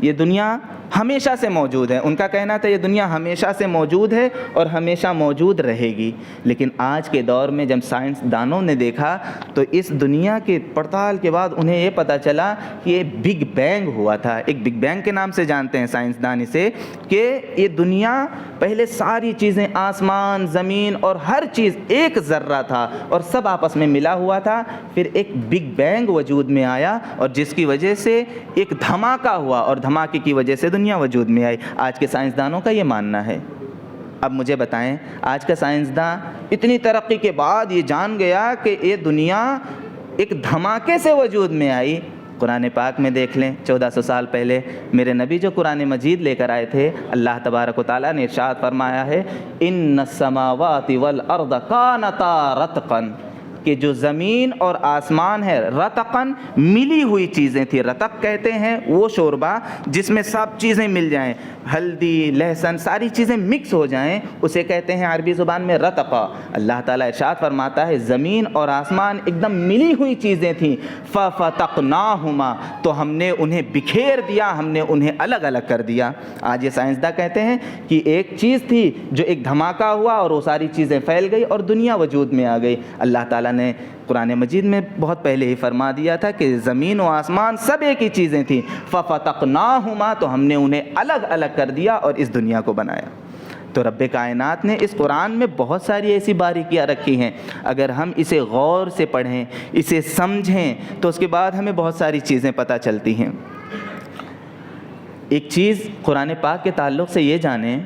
یہ دنیا ہمیشہ سے موجود ہے. ان کا کہنا تھا یہ دنیا ہمیشہ سے موجود ہے اور ہمیشہ موجود رہے گی. لیکن آج کے دور میں جب سائنسدانوں نے دیکھا تو اس دنیا کے پڑتال کے بعد انہیں یہ پتہ چلا کہ یہ بگ بینگ ہوا تھا. ایک بگ بینگ کے نام سے جانتے ہیں سائنسدان اسے, کہ یہ دنیا پہلے ساری چیزیں, آسمان, زمین اور ہر چیز ایک ذرہ تھا اور سب آپس میں ملا ہوا تھا. پھر ایک بگ بینگ وجود میں آیا اور جس کی وجہ سے ایک دھماکہ ہوا اور دھماکے کی وجہ سے دنیا وجود میں آئی. آج کے سائنسدانوں کا یہ ماننا ہے. اب مجھے بتائیں, آج کا سائنسداں اتنی ترقی کے بعد یہ جان گیا کہ یہ دنیا ایک دھماکے سے وجود میں آئی. قرآن پاک میں دیکھ لیں, 1400 سال پہلے میرے نبی جو قرآن مجید لے کر آئے تھے, اللہ تبارک و تعالیٰ نے ارشاد فرمایا ہے ان السماوات والارض کانتا رتقا, کہ جو زمین اور آسمان ہے رتقن, ملی ہوئی چیزیں تھیں. رتق کہتے ہیں وہ شوربہ جس میں سب چیزیں مل جائیں, ہلدی, لہسن, ساری چیزیں مکس ہو جائیں, اسے کہتے ہیں عربی زبان میں رتقا. اللہ تعالیٰ ارشاد فرماتا ہے زمین اور آسمان ایک دم ملی ہوئی چیزیں تھیں. ففتقناہما, تو ہم نے انہیں بکھیر دیا, ہم نے انہیں الگ الگ کر دیا. آج یہ سائنسداں کہتے ہیں کہ ایک چیز تھی جو ایک دھماکہ ہوا اور وہ ساری چیزیں پھیل گئی اور دنیا وجود میں آ گئی. اللہ تعالیٰ نے قرآن مجید میں بہت پہلے ہی فرما دیا تھا کہ زمین و آسمان سب ایک ہی چیزیں تھیں. ففتقناہما, تو ہم نے انہیں الگ الگ کر دیا اور اس دنیا کو بنایا. تو رب کائنات نے اس قرآن میں بہت ساری ایسی باریکیاں رکھی ہیں. اگر ہم اسے غور سے پڑھیں, اسے سمجھیں, تو اس کے بعد ہمیں بہت ساری چیزیں پتہ چلتی ہیں. ایک چیز قرآن پاک کے تعلق سے یہ جانیں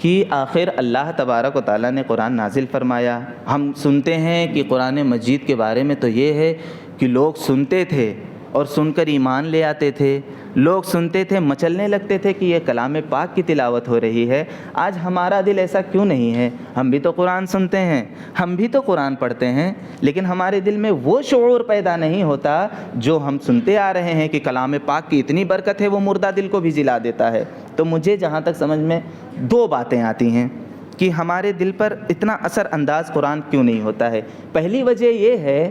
کہ آخر اللہ تبارک و تعالیٰ نے قرآن نازل فرمایا. ہم سنتے ہیں کہ قرآن مجید کے بارے میں تو یہ ہے کہ لوگ سنتے تھے اور سن کر ایمان لے آتے تھے. لوگ سنتے تھے, مچلنے لگتے تھے کہ یہ کلام پاک کی تلاوت ہو رہی ہے. آج ہمارا دل ایسا کیوں نہیں ہے؟ ہم بھی تو قرآن سنتے ہیں, ہم بھی تو قرآن پڑھتے ہیں, لیکن ہمارے دل میں وہ شعور پیدا نہیں ہوتا جو ہم سنتے آ رہے ہیں کہ کلام پاک کی اتنی برکت ہے وہ مردہ دل کو بھی جلا دیتا ہے. تو مجھے جہاں تک سمجھ میں 2 باتیں آتی ہیں کہ ہمارے دل پر اتنا اثر انداز قرآن کیوں نہیں ہوتا ہے. پہلی وجہ یہ ہے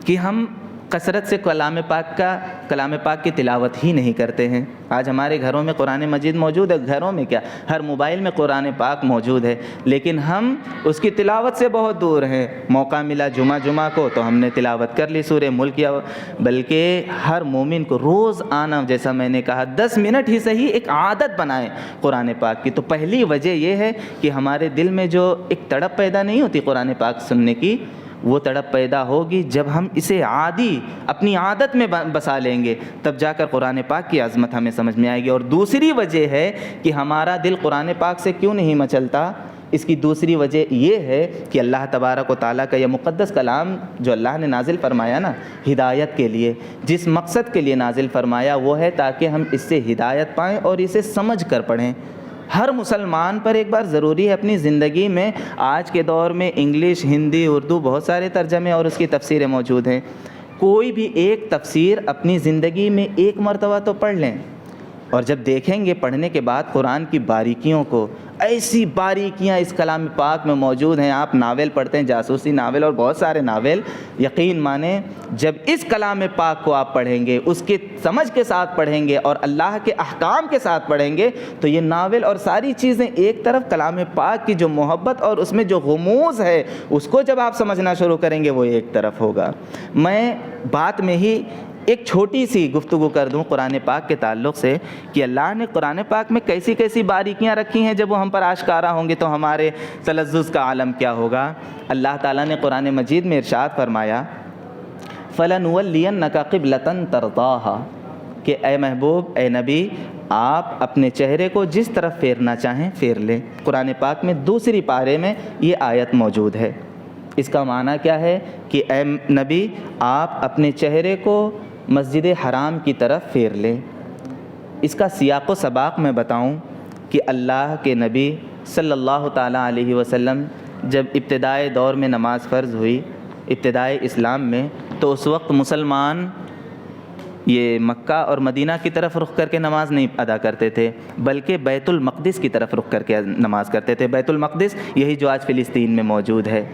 کہ ہم کثرت سے کلام پاک کی تلاوت ہی نہیں کرتے ہیں۔ آج ہمارے گھروں میں قرآن مجید موجود ہے، گھروں میں کیا، ہر موبائل میں قرآن پاک موجود ہے، لیکن ہم اس کی تلاوت سے بہت دور ہیں۔ موقع ملا جمعہ کو تو ہم نے تلاوت کر لی سورہ ملک، یا بلکہ ہر مومن کو روز آنا، جیسا میں نے کہا 10 منٹ ہی صحیح ایک عادت بنائیں قرآن پاک کی۔ تو پہلی وجہ یہ ہے کہ ہمارے دل میں جو ایک تڑپ پیدا نہیں ہوتی قرآن پاک سننے کی، وہ تڑپ پیدا ہوگی جب ہم اسے عادی اپنی عادت میں بسا لیں گے، تب جا کر قرآن پاک کی عظمت ہمیں سمجھ میں آئے گی۔ اور دوسری وجہ ہے کہ ہمارا دل قرآن پاک سے کیوں نہیں مچلتا، اس کی دوسری وجہ یہ ہے کہ اللہ تبارک و تعالیٰ کا یہ مقدس کلام جو اللہ نے نازل فرمایا نا ہدایت کے لیے، جس مقصد کے لیے نازل فرمایا وہ ہے تاکہ ہم اس سے ہدایت پائیں اور اسے سمجھ کر پڑھیں۔ ہر مسلمان پر ایک بار ضروری ہے اپنی زندگی میں، آج کے دور میں انگلش، ہندی، اردو بہت سارے ترجمے اور اس کی تفسیریں موجود ہیں، کوئی بھی ایک تفسیر اپنی زندگی میں ایک مرتبہ تو پڑھ لیں، اور جب دیکھیں گے پڑھنے کے بعد قرآن کی باریکیوں کو، ایسی باریکیاں اس کلام پاک میں موجود ہیں۔ آپ ناول پڑھتے ہیں، جاسوسی ناول اور بہت سارے ناول، یقین مانیں جب اس کلام پاک کو آپ پڑھیں گے، اس کے سمجھ کے ساتھ پڑھیں گے اور اللہ کے احکام کے ساتھ پڑھیں گے، تو یہ ناول اور ساری چیزیں ایک طرف، کلام پاک کی جو محبت اور اس میں جو غموض ہے اس کو جب آپ سمجھنا شروع کریں گے وہ ایک طرف ہوگا۔ میں بات میں ہی ایک چھوٹی سی گفتگو کر دوں قرآن پاک کے تعلق سے کہ اللہ نے قرآن پاک میں کیسی کیسی باریکیاں رکھی ہیں، جب وہ ہم پر آشکارا ہوں گی تو ہمارے تلذذ کا عالم کیا ہوگا۔ اللہ تعالیٰ نے قرآن مجید میں ارشاد فرمایا فَلَنُوَلِّيَنَّكَ قِبْلَةً تَرْضَاهَا، کہ اے محبوب، اے نبی، آپ اپنے چہرے کو جس طرف پھیرنا چاہیں پھیر لیں۔ قرآن پاک میں دوسری پارے میں یہ آیت موجود ہے۔ اس کا معنی کیا ہے کہ اے نبی، آپ اپنے چہرے کو مسجد حرام کی طرف پھیر لیں۔ اس کا سیاق و سباق میں بتاؤں کہ اللہ کے نبی صلی اللہ تعالیٰ علیہ وسلم جب ابتدائے دور میں نماز فرض ہوئی، ابتدائے اسلام میں، تو اس وقت مسلمان یہ مکہ اور مدینہ کی طرف رخ کر کے نماز نہیں ادا کرتے تھے، بلکہ بیت المقدس کی طرف رخ کر کے نماز کرتے تھے۔ بیت المقدس یہی جو آج فلسطین میں موجود ہے،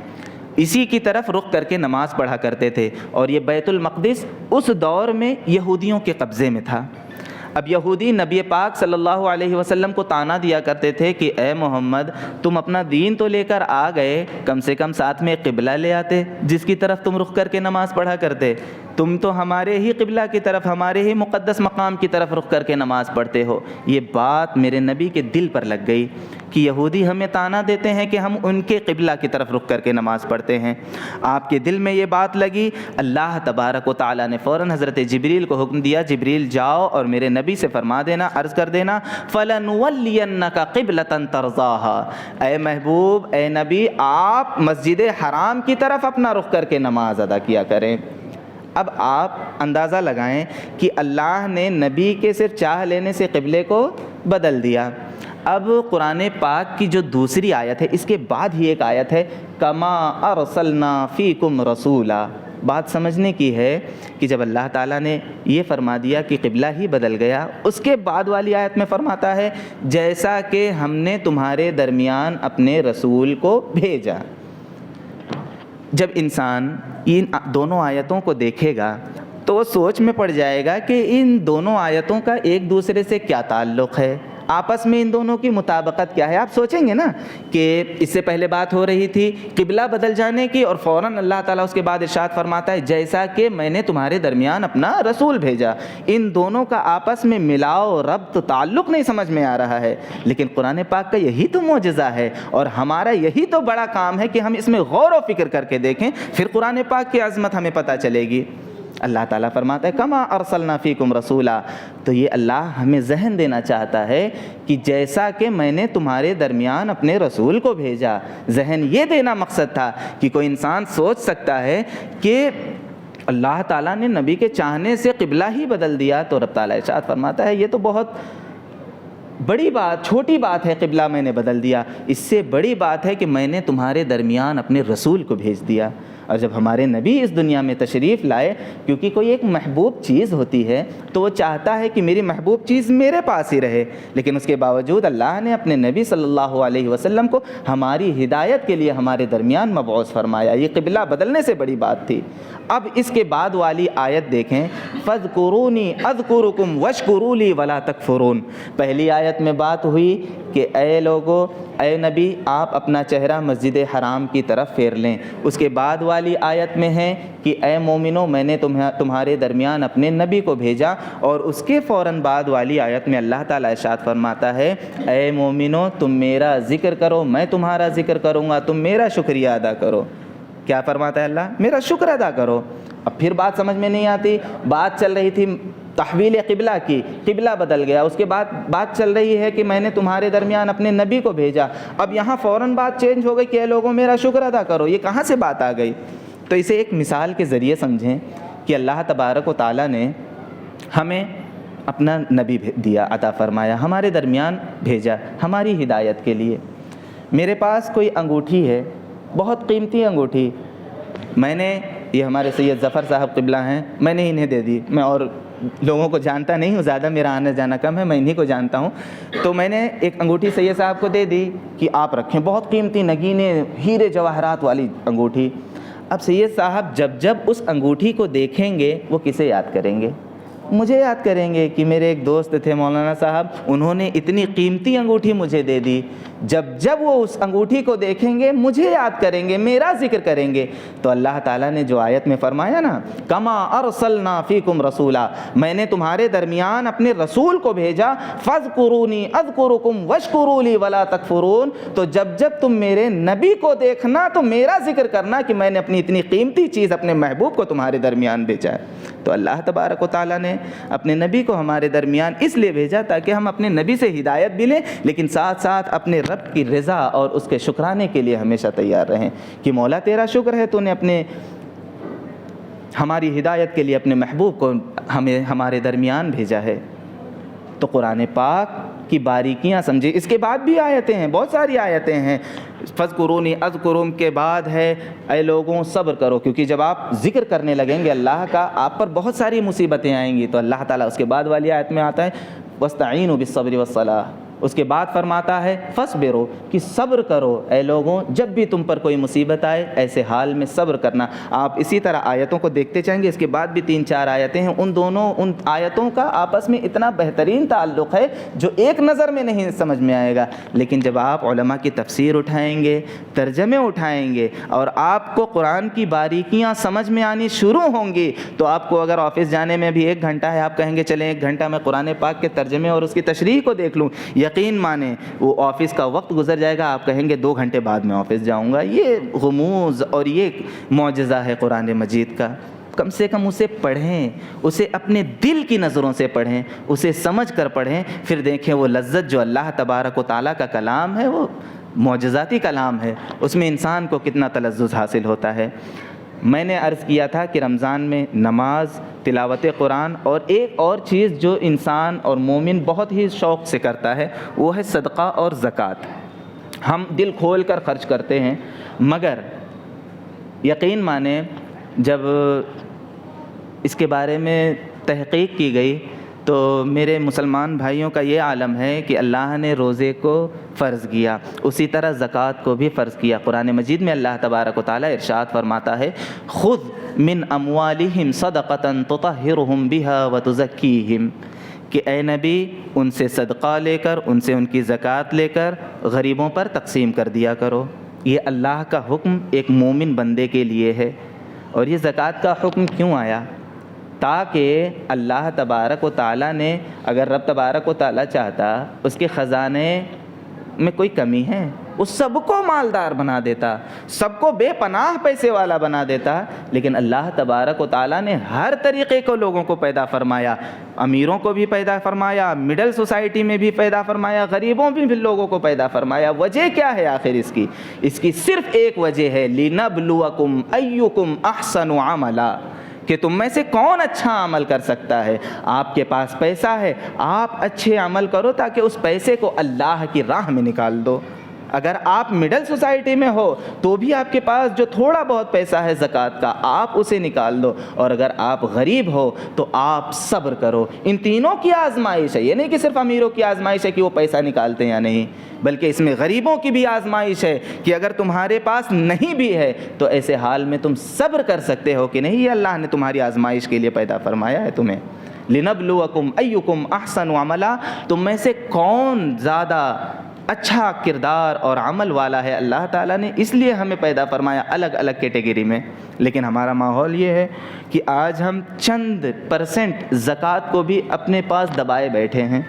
اسی کی طرف رخ کر کے نماز پڑھا کرتے تھے، اور یہ بیت المقدس اس دور میں یہودیوں کے قبضے میں تھا۔ اب یہودی نبی پاک صلی اللہ علیہ وسلم کو طعنہ دیا کرتے تھے کہ اے محمد، تم اپنا دین تو لے کر آ گئے، کم سے کم ساتھ میں ایک قبلہ لے آتے جس کی طرف تم رخ کر کے نماز پڑھا کرتے۔ تم تو ہمارے ہی قبلہ کی طرف، ہمارے ہی مقدس مقام کی طرف رخ کر کے نماز پڑھتے ہو۔ یہ بات میرے نبی کے دل پر لگ گئی کہ یہودی ہمیں طعنہ دیتے ہیں کہ ہم ان کے قبلہ کی طرف رخ کر کے نماز پڑھتے ہیں۔ آپ کے دل میں یہ بات لگی، اللہ تبارک و تعالیٰ نے فوراً حضرت جبریل کو حکم دیا، جبریل جاؤ اور میرے نبی سے فرما دینا، عرض کر دینا فَلَنُوَلِّيَنَّكَ قِبْلَةً تَرْضَاهَا، اے محبوب، اے نبی، آپ مسجد حرام کی طرف اپنا رخ کر کے نماز ادا کیا کریں۔ اب آپ اندازہ لگائیں کہ اللہ نے نبی کے صرف چاہ لینے سے قبلے کو بدل دیا۔ اب قرآن پاک کی جو دوسری آیت ہے، اس کے بعد ہی ایک آیت ہے کما ارسلنا فیکم رسولا۔ بات سمجھنے کی ہے کہ جب اللہ تعالیٰ نے یہ فرما دیا کہ قبلہ ہی بدل گیا، اس کے بعد والی آیت میں فرماتا ہے جیسا کہ ہم نے تمہارے درمیان اپنے رسول کو بھیجا۔ جب انسان ان دونوں آیتوں کو دیکھے گا تو وہ سوچ میں پڑ جائے گا کہ ان دونوں آیتوں کا ایک دوسرے سے کیا تعلق ہے، آپس میں ان دونوں کی مطابقت کیا ہے۔ آپ سوچیں گے نا کہ اس سے پہلے بات ہو رہی تھی قبلہ بدل جانے کی، اور فوراً اللہ تعالیٰ اس کے بعد ارشاد فرماتا ہے جیسا کہ میں نے تمہارے درمیان اپنا رسول بھیجا۔ ان دونوں کا آپس میں ملاؤ، ربط، تعلق نہیں سمجھ میں آ رہا ہے، لیکن قرآن پاک کا یہی تو معجزہ ہے، اور ہمارا یہی تو بڑا کام ہے کہ ہم اس میں غور و فکر کر کے دیکھیں، پھر قرآن پاک کی عظمت ہمیں پتہ چلے گی۔ اللہ تعالیٰ فرماتا ہے کما ارسلنا فیکم رسولا، تو یہ اللہ ہمیں ذہن دینا چاہتا ہے کہ جیسا کہ میں نے تمہارے درمیان اپنے رسول کو بھیجا۔ ذہن یہ دینا مقصد تھا کہ کوئی انسان سوچ سکتا ہے کہ اللہ تعالیٰ نے نبی کے چاہنے سے قبلہ ہی بدل دیا، تو رب تعالیٰ ارشاد فرماتا ہے یہ تو بہت بڑی بات، چھوٹی بات ہے قبلہ میں نے بدل دیا، اس سے بڑی بات ہے کہ میں نے تمہارے درمیان اپنے رسول کو بھیج دیا۔ اور جب ہمارے نبی اس دنیا میں تشریف لائے، کیونکہ کوئی ایک محبوب چیز ہوتی ہے تو وہ چاہتا ہے کہ میری محبوب چیز میرے پاس ہی رہے، لیکن اس کے باوجود اللہ نے اپنے نبی صلی اللہ علیہ وسلم کو ہماری ہدایت کے لیے ہمارے درمیان مبعوث فرمایا۔ یہ قبلہ بدلنے سے بڑی بات تھی۔ اب اس کے بعد والی آیت دیکھیں، فَاذْكُرُونِي أَذْكُرُكُمْ وَاشْكُرُوا لِي وَلَا تَكْفُرُونَ۔ پہلی آیت میں بات ہوئی کہ اے لوگو، اے نبی، آپ اپنا چہرہ مسجد حرام کی طرف پھیر لیں۔ اس کے بعد والی آیت میں ہے کہ اے مومنو، میں نے تمہارے درمیان اپنے نبی کو بھیجا، اور اس کے فوراً بعد والی آیت میں اللہ تعالیٰ ارشاد فرماتا ہے، اے مومنو، تم میرا ذکر کرو، میں تمہارا ذکر کروں گا، تم میرا شکریہ ادا کرو۔ کیا فرماتا ہے اللہ؟ میرا شکر ادا کرو۔ اب پھر بات سمجھ میں نہیں آتی، بات چل رہی تھی تحویل قبلہ کی، قبلہ بدل گیا، اس کے بعد بات چل رہی ہے کہ میں نے تمہارے درمیان اپنے نبی کو بھیجا، اب یہاں فوراً بات چینج ہو گئی کہ اے لوگوں میرا شکر ادا کرو۔ یہ کہاں سے بات آ گئی؟ تو اسے ایک مثال کے ذریعے سمجھیں کہ اللہ تبارک و تعالیٰ نے ہمیں اپنا نبی دیا، عطا فرمایا، ہمارے درمیان بھیجا ہماری ہدایت کے لیے۔ میرے پاس کوئی انگوٹھی ہے، بہت قیمتی انگوٹھی، میں نے، یہ ہمارے سید ظفر صاحب قبلہ ہیں، میں نے انہیں دے دی، میں اور لوگوں کو جانتا نہیں ہوں زیادہ، میرا آنا جانا کم ہے، میں انہیں کو جانتا ہوں، تو میں نے ایک انگوٹھی سید صاحب کو دے دی کہ آپ رکھیں، بہت قیمتی نگینے ہیرے جواہرات والی انگوٹھی۔ اب سید صاحب جب اس انگوٹھی کو دیکھیں گے وہ کسے یاد کریں گے؟ مجھے یاد کریں گے کہ میرے ایک دوست تھے مولانا صاحب، انہوں نے اتنی قیمتی انگوٹھی مجھے دے دی۔ جب وہ اس انگوٹھی کو دیکھیں گے مجھے یاد کریں گے، میرا ذکر کریں گے۔ تو اللہ تعالیٰ نے جو آیت میں فرمایا نا، کما ارسلنا فیکم رسولا، میں نے تمہارے درمیان اپنے رسول کو بھیجا، فاذکرونی اذکرکم واشکروا لی ولا تکفرون، تو جب تم میرے نبی کو دیکھنا تو میرا ذکر کرنا کہ میں نے اپنی اتنی قیمتی چیز اپنے محبوب کو تمہارے درمیان بھیجا ہے۔ تو اللہ تبارک و تعالیٰ نے اپنے نبی کو ہمارے درمیان اس لیے بھیجا تاکہ ہم اپنے نبی سے ہدایت بھی لیں، لیکن ساتھ ساتھ اپنے رب کی رضا اور اس کے شکرانے کے لیے ہمیشہ تیار رہیں کہ مولا تیرا شکر ہے تو نے ہماری ہدایت کے لیے اپنے محبوب کو ہمارے درمیان بھیجا ہے۔ تو قرآن پاک کی باریکیاں سمجھے۔ اس کے بعد بھی آیتیں ہیں، بہت ساری آیتیں ہیں۔ فَاذْكُرُونِي أَذْكُرْكُمْ کے بعد ہے اے لوگوں صبر کرو، کیونکہ جب آپ ذکر کرنے لگیں گے اللہ کا، آپ پر بہت ساری مصیبتیں آئیں گی۔ تو اللہ تعالیٰ اس کے بعد والی آیت میں آتا ہے وَاسْتَعِينُوا بِالصَّبْرِ وَالصَّلَاةِ، اس کے بعد فرماتا ہے فَاصْبِرُوا، کہ صبر کرو اے لوگوں، جب بھی تم پر کوئی مصیبت آئے ایسے حال میں صبر کرنا۔ آپ اسی طرح آیتوں کو دیکھتے چاہیں گے، اس کے بعد بھی 3-4 آیتیں ہیں، ان آیتوں کا آپس میں اتنا بہترین تعلق ہے جو ایک نظر میں نہیں سمجھ میں آئے گا، لیکن جب آپ علماء کی تفسیر اٹھائیں گے، ترجمے اٹھائیں گے، اور آپ کو قرآن کی باریکیاں سمجھ میں آنی شروع ہوں گی، تو آپ کو اگر آفس جانے میں بھی 1 گھنٹہ ہے، آپ کہیں گے چلیں 1 گھنٹہ میں قرآن پاک کے ترجمے اور اس کی تشریح کو دیکھ لوں، یقین مانیں وہ آفس کا وقت گزر جائے گا، آپ کہیں گے 2 گھنٹے بعد میں آفس جاؤں گا۔ یہ غموض اور یہ معجزہ ہے قرآن مجید کا۔ کم سے کم اسے پڑھیں، اسے اپنے دل کی نظروں سے پڑھیں، اسے سمجھ کر پڑھیں، پھر دیکھیں وہ لذت جو اللہ تبارک و تعالیٰ کا کلام ہے، وہ معجزاتی کلام ہے، اس میں انسان کو کتنا تلذذ حاصل ہوتا ہے۔ میں نے عرض کیا تھا کہ رمضان میں نماز، تلاوت قرآن اور ایک اور چیز جو انسان اور مومن بہت ہی شوق سے کرتا ہے وہ ہے صدقہ اور زکوٰۃ۔ ہم دل کھول کر خرچ کرتے ہیں، مگر یقین مانیں جب اس کے بارے میں تحقیق کی گئی تو میرے مسلمان بھائیوں کا یہ عالم ہے کہ اللہ نے روزے کو فرض کیا، اسی طرح زکوٰۃ کو بھی فرض کیا۔ قرآن مجید میں اللہ تبارک و تعالیٰ ارشاد فرماتا ہے خذ من اموالہم صدقۃ تطہرہم بہا وتزکیہم، کہ اے نبی ان سے صدقہ لے کر، ان سے ان کی زکوٰۃ لے کر غریبوں پر تقسیم کر دیا کرو۔ یہ اللہ کا حکم ایک مومن بندے کے لیے ہے۔ اور یہ زکوٰۃ کا حکم کیوں آیا؟ تاکہ اللہ تبارک و تعالیٰ نے، اگر رب تبارک و تعالیٰ چاہتا اس کے خزانے میں کوئی کمی ہے، وہ سب کو مالدار بنا دیتا، سب کو بے پناہ پیسے والا بنا دیتا، لیکن اللہ تبارک و تعالیٰ نے ہر طریقے کو لوگوں کو پیدا فرمایا، امیروں کو بھی پیدا فرمایا، مڈل سوسائٹی میں بھی پیدا فرمایا، غریبوں میں بھی لوگوں کو پیدا فرمایا۔ وجہ کیا ہے آخر اس کی صرف ایک وجہ ہے، لِنَبْلُوَكُمْ أَيُّكُمْ أَحْسَنُ عَمَلًا، کہ تم میں سے کون اچھا عمل کر سکتا ہے. آپ کے پاس پیسہ ہے, آپ اچھے عمل کرو تاکہ اس پیسے کو اللہ کی راہ میں نکال دو. اگر آپ مڈل سوسائٹی میں ہو تو بھی آپ کے پاس جو تھوڑا بہت پیسہ ہے زکوٰۃ کا, آپ اسے نکال دو. اور اگر آپ غریب ہو تو آپ صبر کرو. ان تینوں کی آزمائش ہے. یہ نہیں کہ صرف امیروں کی آزمائش ہے کہ وہ پیسہ نکالتے ہیں یا نہیں, بلکہ اس میں غریبوں کی بھی آزمائش ہے کہ اگر تمہارے پاس نہیں بھی ہے تو ایسے حال میں تم صبر کر سکتے ہو کہ نہیں, یہ اللہ نے تمہاری آزمائش کے لیے پیدا فرمایا ہے تمہیں. لِنَبْلُوَكُمْ أَيُّكُمْ أَحْسَنُ عَمَلًا, تم میں سے کون زیادہ اچھا کردار اور عمل والا ہے. اللہ تعالیٰ نے اس لیے ہمیں پیدا فرمایا الگ الگ کیٹیگری میں. لیکن ہمارا ماحول یہ ہے کہ آج ہم چند % زکوٰۃ کو بھی اپنے پاس دبائے بیٹھے ہیں.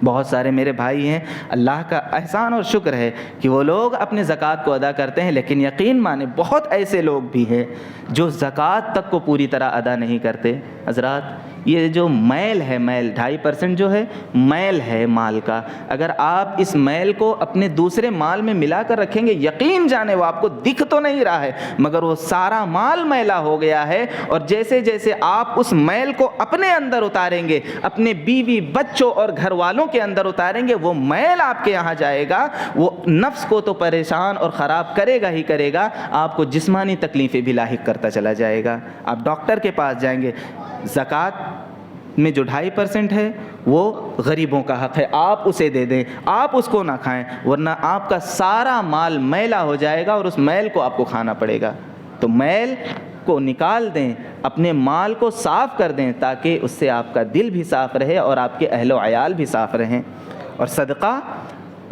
بہت سارے میرے بھائی ہیں, اللہ کا احسان اور شکر ہے کہ وہ لوگ اپنے زکوٰۃ کو ادا کرتے ہیں, لیکن یقین مانیں بہت ایسے لوگ بھی ہیں جو زکوٰۃ تک کو پوری طرح ادا نہیں کرتے. حضرات, یہ جو میل ہے, میل 2.5% جو ہے میل ہے مال کا, اگر آپ اس میل کو اپنے دوسرے مال میں ملا کر رکھیں گے, یقین جانے وہ آپ کو دکھ تو نہیں رہا ہے مگر وہ سارا مال میلا ہو گیا ہے. اور جیسے جیسے آپ اس میل کو اپنے اندر اتاریں گے, اپنے بیوی بچوں اور گھر والوں کے اندر اتاریں گے, وہ میل آپ کے یہاں جائے گا, وہ نفس کو تو پریشان اور خراب کرے گا ہی کرے گا, آپ کو جسمانی تکلیفیں بھی لاحق کرتا چلا جائے گا. آپ ڈاکٹر کے پاس جائیں گے, زکوٰۃ میں جو 2.5% ہے وہ غریبوں کا حق ہے, آپ اسے دے دیں, آپ اس کو نہ کھائیں, ورنہ آپ کا سارا مال میلا ہو جائے گا اور اس میل کو آپ کو کھانا پڑے گا. تو میل کو نکال دیں, اپنے مال کو صاف کر دیں تاکہ اس سے آپ کا دل بھی صاف رہے اور آپ کے اہل و عیال بھی صاف رہیں. اور صدقہ,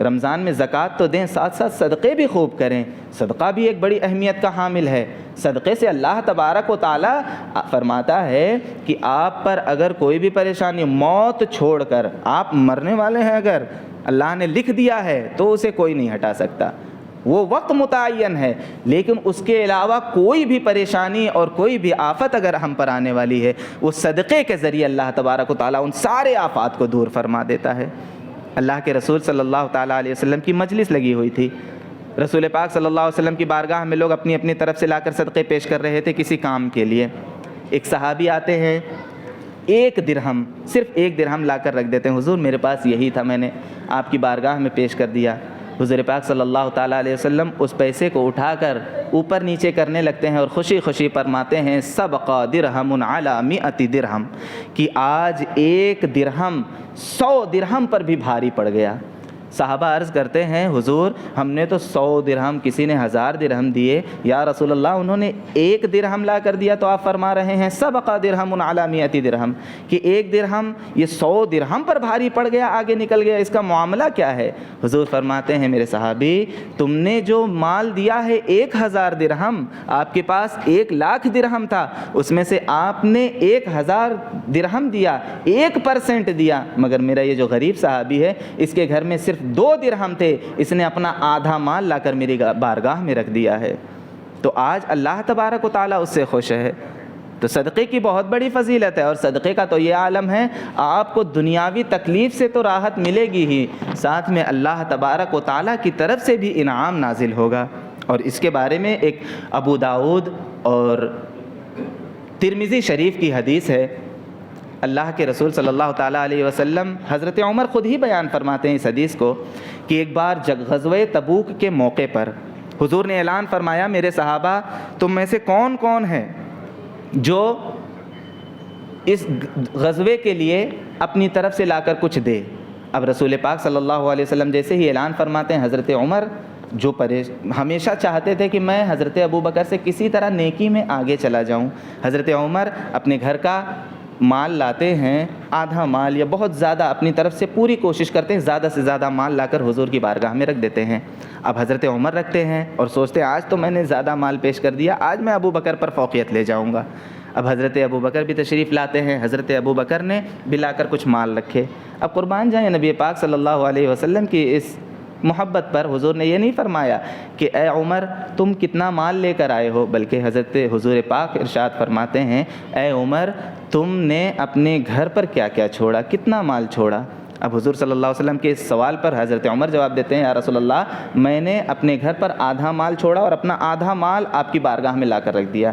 رمضان میں زکوٰۃ تو دیں, ساتھ ساتھ صدقے بھی خوب کریں. صدقہ بھی ایک بڑی اہمیت کا حامل ہے. صدقے سے اللہ تبارک و تعالیٰ فرماتا ہے کہ آپ پر اگر کوئی بھی پریشانی, موت چھوڑ کر آپ مرنے والے ہیں, اگر اللہ نے لکھ دیا ہے تو اسے کوئی نہیں ہٹا سکتا, وہ وقت متعین ہے. لیکن اس کے علاوہ کوئی بھی پریشانی اور کوئی بھی آفت اگر ہم پر آنے والی ہے, وہ صدقے کے ذریعے اللہ تبارک و تعالیٰ ان سارے آفات کو دور فرما دیتا ہے. اللہ کے رسول صلی اللہ تعالیٰ علیہ وسلم کی مجلس لگی ہوئی تھی. رسول پاک صلی اللہ علیہ وسلم کی بارگاہ میں لوگ اپنی اپنی طرف سے لا کر صدقے پیش کر رہے تھے کسی کام کے لیے. ایک صحابی آتے ہیں, 1 درہم, صرف 1 درہم لا کر رکھ دیتے ہیں, حضور میرے پاس یہی تھا, میں نے آپ کی بارگاہ میں پیش کر دیا. حضور پاک صلی اللہ تعالیٰ علیہ وسلم اس پیسے کو اٹھا کر اوپر نیچے کرنے لگتے ہیں اور خوشی خوشی فرماتے ہیں, سبق درہم علی 100 درہم, کہ آج 1 درہم 100 درہم پر بھی بھاری پڑ گیا. صحابہ عرض کرتے ہیں, حضور ہم نے تو 100 درہم, کسی نے 1000 درہم دیے, یا رسول اللہ انہوں نے 1 درہم لا کر دیا تو آپ فرما رہے ہیں سبق درہم علی 100 درہم, کہ 1 درہم یہ 100 درہم پر بھاری پڑ گیا, آگے نکل گیا, اس کا معاملہ کیا ہے؟ حضور فرماتے ہیں, میرے صحابی تم نے جو مال دیا ہے 1000 درہم, آپ کے پاس 1,00,000 درہم تھا, اس میں سے آپ نے 1000 درہم دیا, 1% دیا, مگر میرا یہ جو غریب صحابی ہے اس کے گھر میں صرف 2 درہم تھے, اس نے اپنا آدھا مال لا کر میری بارگاہ میں رکھ دیا ہے. تو آج اللہ تبارک و تعالیٰ اس سے خوش ہے. تو صدقے کی بہت بڑی فضیلت ہے, اور صدقے کا تو یہ عالم ہے, آپ کو دنیاوی تکلیف سے تو راحت ملے گی ہی, ساتھ میں اللہ تبارک و تعالیٰ کی طرف سے بھی انعام نازل ہوگا. اور اس کے بارے میں ایک ابو داؤد اور ترمذی شریف کی حدیث ہے. اللہ کے رسول صلی اللہ تعالیٰ علیہ وسلم, حضرت عمر خود ہی بیان فرماتے ہیں اس حدیث کو, کہ ایک بار غزوہ تبوک کے موقع پر حضور نے اعلان فرمایا, میرے صحابہ تم میں سے کون کون ہے جو اس غزوے کے لیے اپنی طرف سے لا کر کچھ دے. اب رسول پاک صلی اللہ علیہ وسلم جیسے ہی اعلان فرماتے ہیں, حضرت عمر جو ہمیشہ چاہتے تھے کہ میں حضرت ابو بکر سے کسی طرح نیکی میں آگے چلا جاؤں, حضرت عمر اپنے گھر کا مال لاتے ہیں, آدھا مال یا بہت زیادہ اپنی طرف سے پوری کوشش کرتے ہیں, زیادہ سے زیادہ مال لا کر حضور کی بارگاہ میں رکھ دیتے ہیں. اب حضرت عمر رکھتے ہیں اور سوچتے ہیں آج تو میں نے زیادہ مال پیش کر دیا, آج میں ابو بکر پر فوقیت لے جاؤں گا. اب حضرت ابو بکر بھی تشریف لاتے ہیں, حضرت ابو بکر نے بھی لا کر کچھ مال رکھے. اب قربان جائیں نبی پاک صلی اللہ علیہ وسلم کی اس محبت پر حضور نے یہ نہیں فرمایا کہ اے عمر تم کتنا مال لے کر آئے ہو, بلکہ حضرت حضور پاک ارشاد فرماتے ہیں, اے عمر تم نے اپنے گھر پر کیا کیا چھوڑا, کتنا مال چھوڑا. اب حضور صلی اللہ علیہ وسلم کے اس سوال پر حضرت عمر جواب دیتے ہیں, یا رسول اللہ میں نے اپنے گھر پر آدھا مال چھوڑا اور اپنا آدھا مال آپ کی بارگاہ میں لا کر رکھ دیا.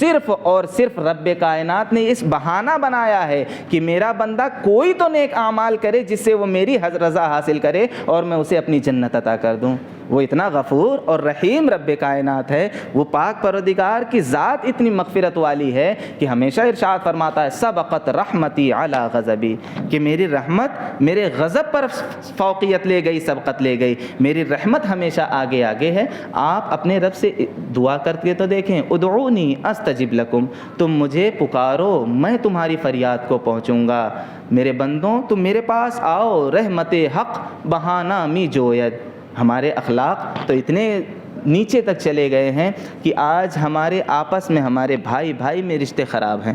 صرف اور صرف رب کائنات نے اس بہانہ بنایا ہے کہ میرا بندہ کوئی تو نیک اعمال کرے جس سے وہ میری رضا حاصل کرے اور میں اسے اپنی جنت عطا کر دوں۔ وہ اتنا غفور اور رحیم رب کائنات ہے، وہ پاک پروردگار کی ذات اتنی مغفرت والی ہے کہ ہمیشہ ارشاد فرماتا ہے سبقت رحمتی علی غضبی، کہ میری رحمت میرے غضب پر فوقیت لے گئی، سبقت لے گئی، میری رحمت ہمیشہ آگے آگے ہے۔ آپ اپنے رب سے دعا کرتے تو دیکھیں، ادعونی استجب لکم، تم مجھے پکارو میں تمہاری فریاد کو پہنچوں گا۔ میرے بندوں تم میرے پاس آؤ، رحمت حق بہانہ می جوید۔ ہمارے اخلاق تو اتنے نیچے تک چلے گئے ہیں کہ آج ہمارے آپس میں ہمارے بھائی میں رشتے خراب ہیں۔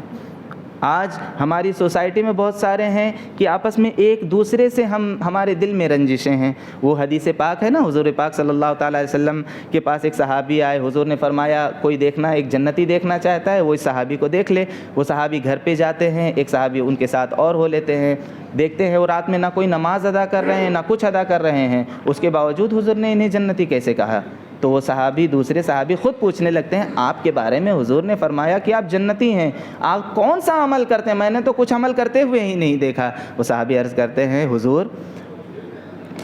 آج ہماری سوسائٹی میں بہت سارے ہیں کہ آپس میں ایک دوسرے سے ہمارے دل میں رنجشیں ہیں۔ وہ حدیث پاک ہے نا، حضور پاک صلی اللہ تعالیٰ علیہ وسلم کے پاس ایک صحابی آئے، حضور نے فرمایا کوئی دیکھنا ایک جنتی دیکھنا چاہتا ہے وہ اس صحابی کو دیکھ لے۔ وہ صحابی گھر پہ جاتے ہیں، ایک صحابی ان کے ساتھ اور ہو لیتے ہیں، دیکھتے ہیں وہ رات میں نہ کوئی نماز ادا کر رہے ہیں نہ کچھ ادا کر رہے ہیں، اس کے باوجود حضور نے انہیں جنتی کیسے کہا؟ تو وہ صحابی دوسرے صحابی خود پوچھنے لگتے ہیں آپ کے بارے میں حضور نے فرمایا کہ آپ جنتی ہیں، آپ کون سا عمل کرتے ہیں؟ میں نے تو کچھ عمل کرتے ہوئے ہی نہیں دیکھا۔ وہ صحابی عرض کرتے ہیں حضور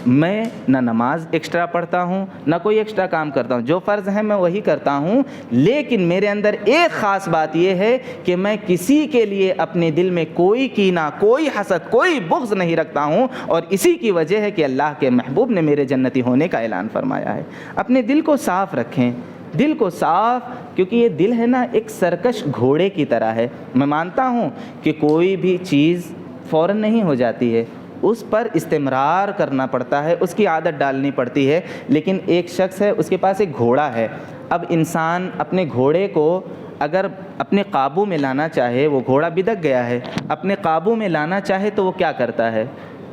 میں نہ نماز ایکسٹرا پڑھتا ہوں نہ کوئی ایکسٹرا کام کرتا ہوں، جو فرض ہے میں وہی کرتا ہوں، لیکن میرے اندر ایک خاص بات یہ ہے کہ میں کسی کے لیے اپنے دل میں کوئی کینہ، کوئی حسد، کوئی بغض نہیں رکھتا ہوں، اور اسی کی وجہ ہے کہ اللہ کے محبوب نے میرے جنتی ہونے کا اعلان فرمایا ہے۔ اپنے دل کو صاف رکھیں، دل کو صاف، کیونکہ یہ دل ہے نا ایک سرکش گھوڑے کی طرح ہے۔ میں مانتا ہوں کہ کوئی بھی چیز فوراً نہیں ہو جاتی ہے، اس پر استمرار کرنا پڑتا ہے، اس کی عادت ڈالنی پڑتی ہے۔ لیکن ایک شخص ہے، اس کے پاس ایک گھوڑا ہے، اب انسان اپنے گھوڑے کو اگر اپنے قابو میں لانا چاہے، وہ گھوڑا بدک گیا ہے، اپنے قابو میں لانا چاہے تو وہ کیا کرتا ہے؟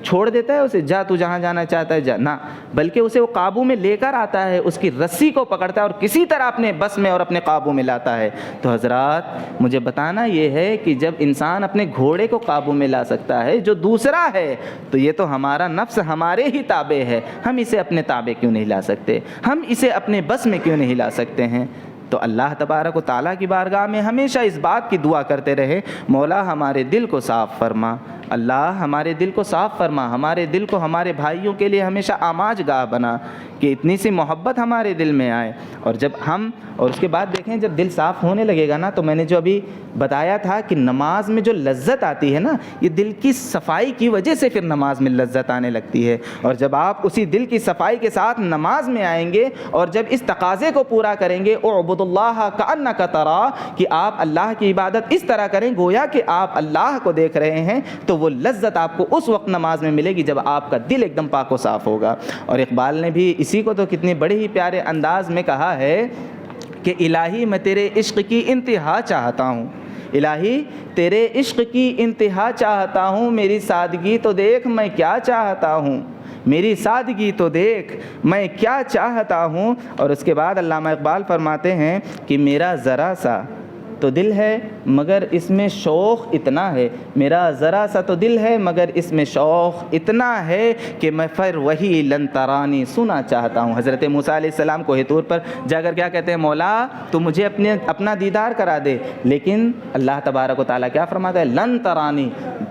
چھوڑ دیتا ہے اسے، جا تو جہاں جانا چاہتا ہے جا، نہ، بلکہ اسے وہ قابو میں لے کر آتا ہے، اس کی رسی کو پکڑتا ہے اور کسی طرح اپنے بس میں اور اپنے قابو میں لاتا ہے۔ تو حضرات مجھے بتانا یہ ہے کہ جب انسان اپنے گھوڑے کو قابو میں لا سکتا ہے جو دوسرا ہے، تو یہ تو ہمارا نفس ہمارے ہی تابع ہے، ہم اسے اپنے تابع کیوں نہیں لا سکتے؟ ہم اسے اپنے بس میں کیوں نہیں لا سکتے ہیں؟ تو اللہ تبارک و تعالیٰ کی بارگاہ میں ہمیشہ اس بات کی دعا کرتے رہے، مولا ہمارے دل کو صاف فرما، اللہ ہمارے دل کو صاف فرما، ہمارے دل کو ہمارے بھائیوں کے لیے ہمیشہ آماج گاہ بنا کہ اتنی سی محبت ہمارے دل میں آئے۔ اور جب ہم، اور اس کے بعد دیکھیں جب دل صاف ہونے لگے گا نا، تو میں نے جو ابھی بتایا تھا کہ نماز میں جو لذت آتی ہے نا، یہ دل کی صفائی کی وجہ سے پھر نماز میں لذت آنے لگتی ہے۔ اور جب آپ اسی دل کی صفائی کے ساتھ نماز میں آئیں گے اور جب اس تقاضے کو پورا کریں گے، اعبد اللہ کأنک ترا، کہ آپ اللہ کی عبادت اس طرح کریں گویا کہ آپ اللہ کو دیکھ رہے ہیں، تو وہ لذت آپ کو اس وقت نماز میں ملے گی جب آپ کا دل ایک دم پاک و صاف ہوگا۔ اور اقبال نے بھی اسی کو تو کتنے بڑے ہی پیارے انداز میں کہا ہے کہ الہی میں تیرے عشق کی انتہا چاہتا ہوں، الہی تیرے عشق کی انتہا چاہتا ہوں، میری سادگی تو دیکھ میں کیا چاہتا ہوں، میری سادگی تو دیکھ میں کیا چاہتا ہوں۔ اور اس کے بعد علامہ اقبال فرماتے ہیں کہ میرا ذرا سا تو دل ہے مگر اس میں شوق اتنا ہے، میرا ذرا سا تو دل ہے مگر اس میں شوق اتنا ہے کہ میں پھر وہی لن ترانی سنا چاہتا ہوں۔ حضرت موسیٰ علیہ السلام کوہ طور پر جا کر کیا کہتے ہیں؟ مولا تو مجھے اپنا دیدار کرا دے، لیکن اللہ تبارک و تعالیٰ کیا فرماتا ہے؟ لن ترانی۔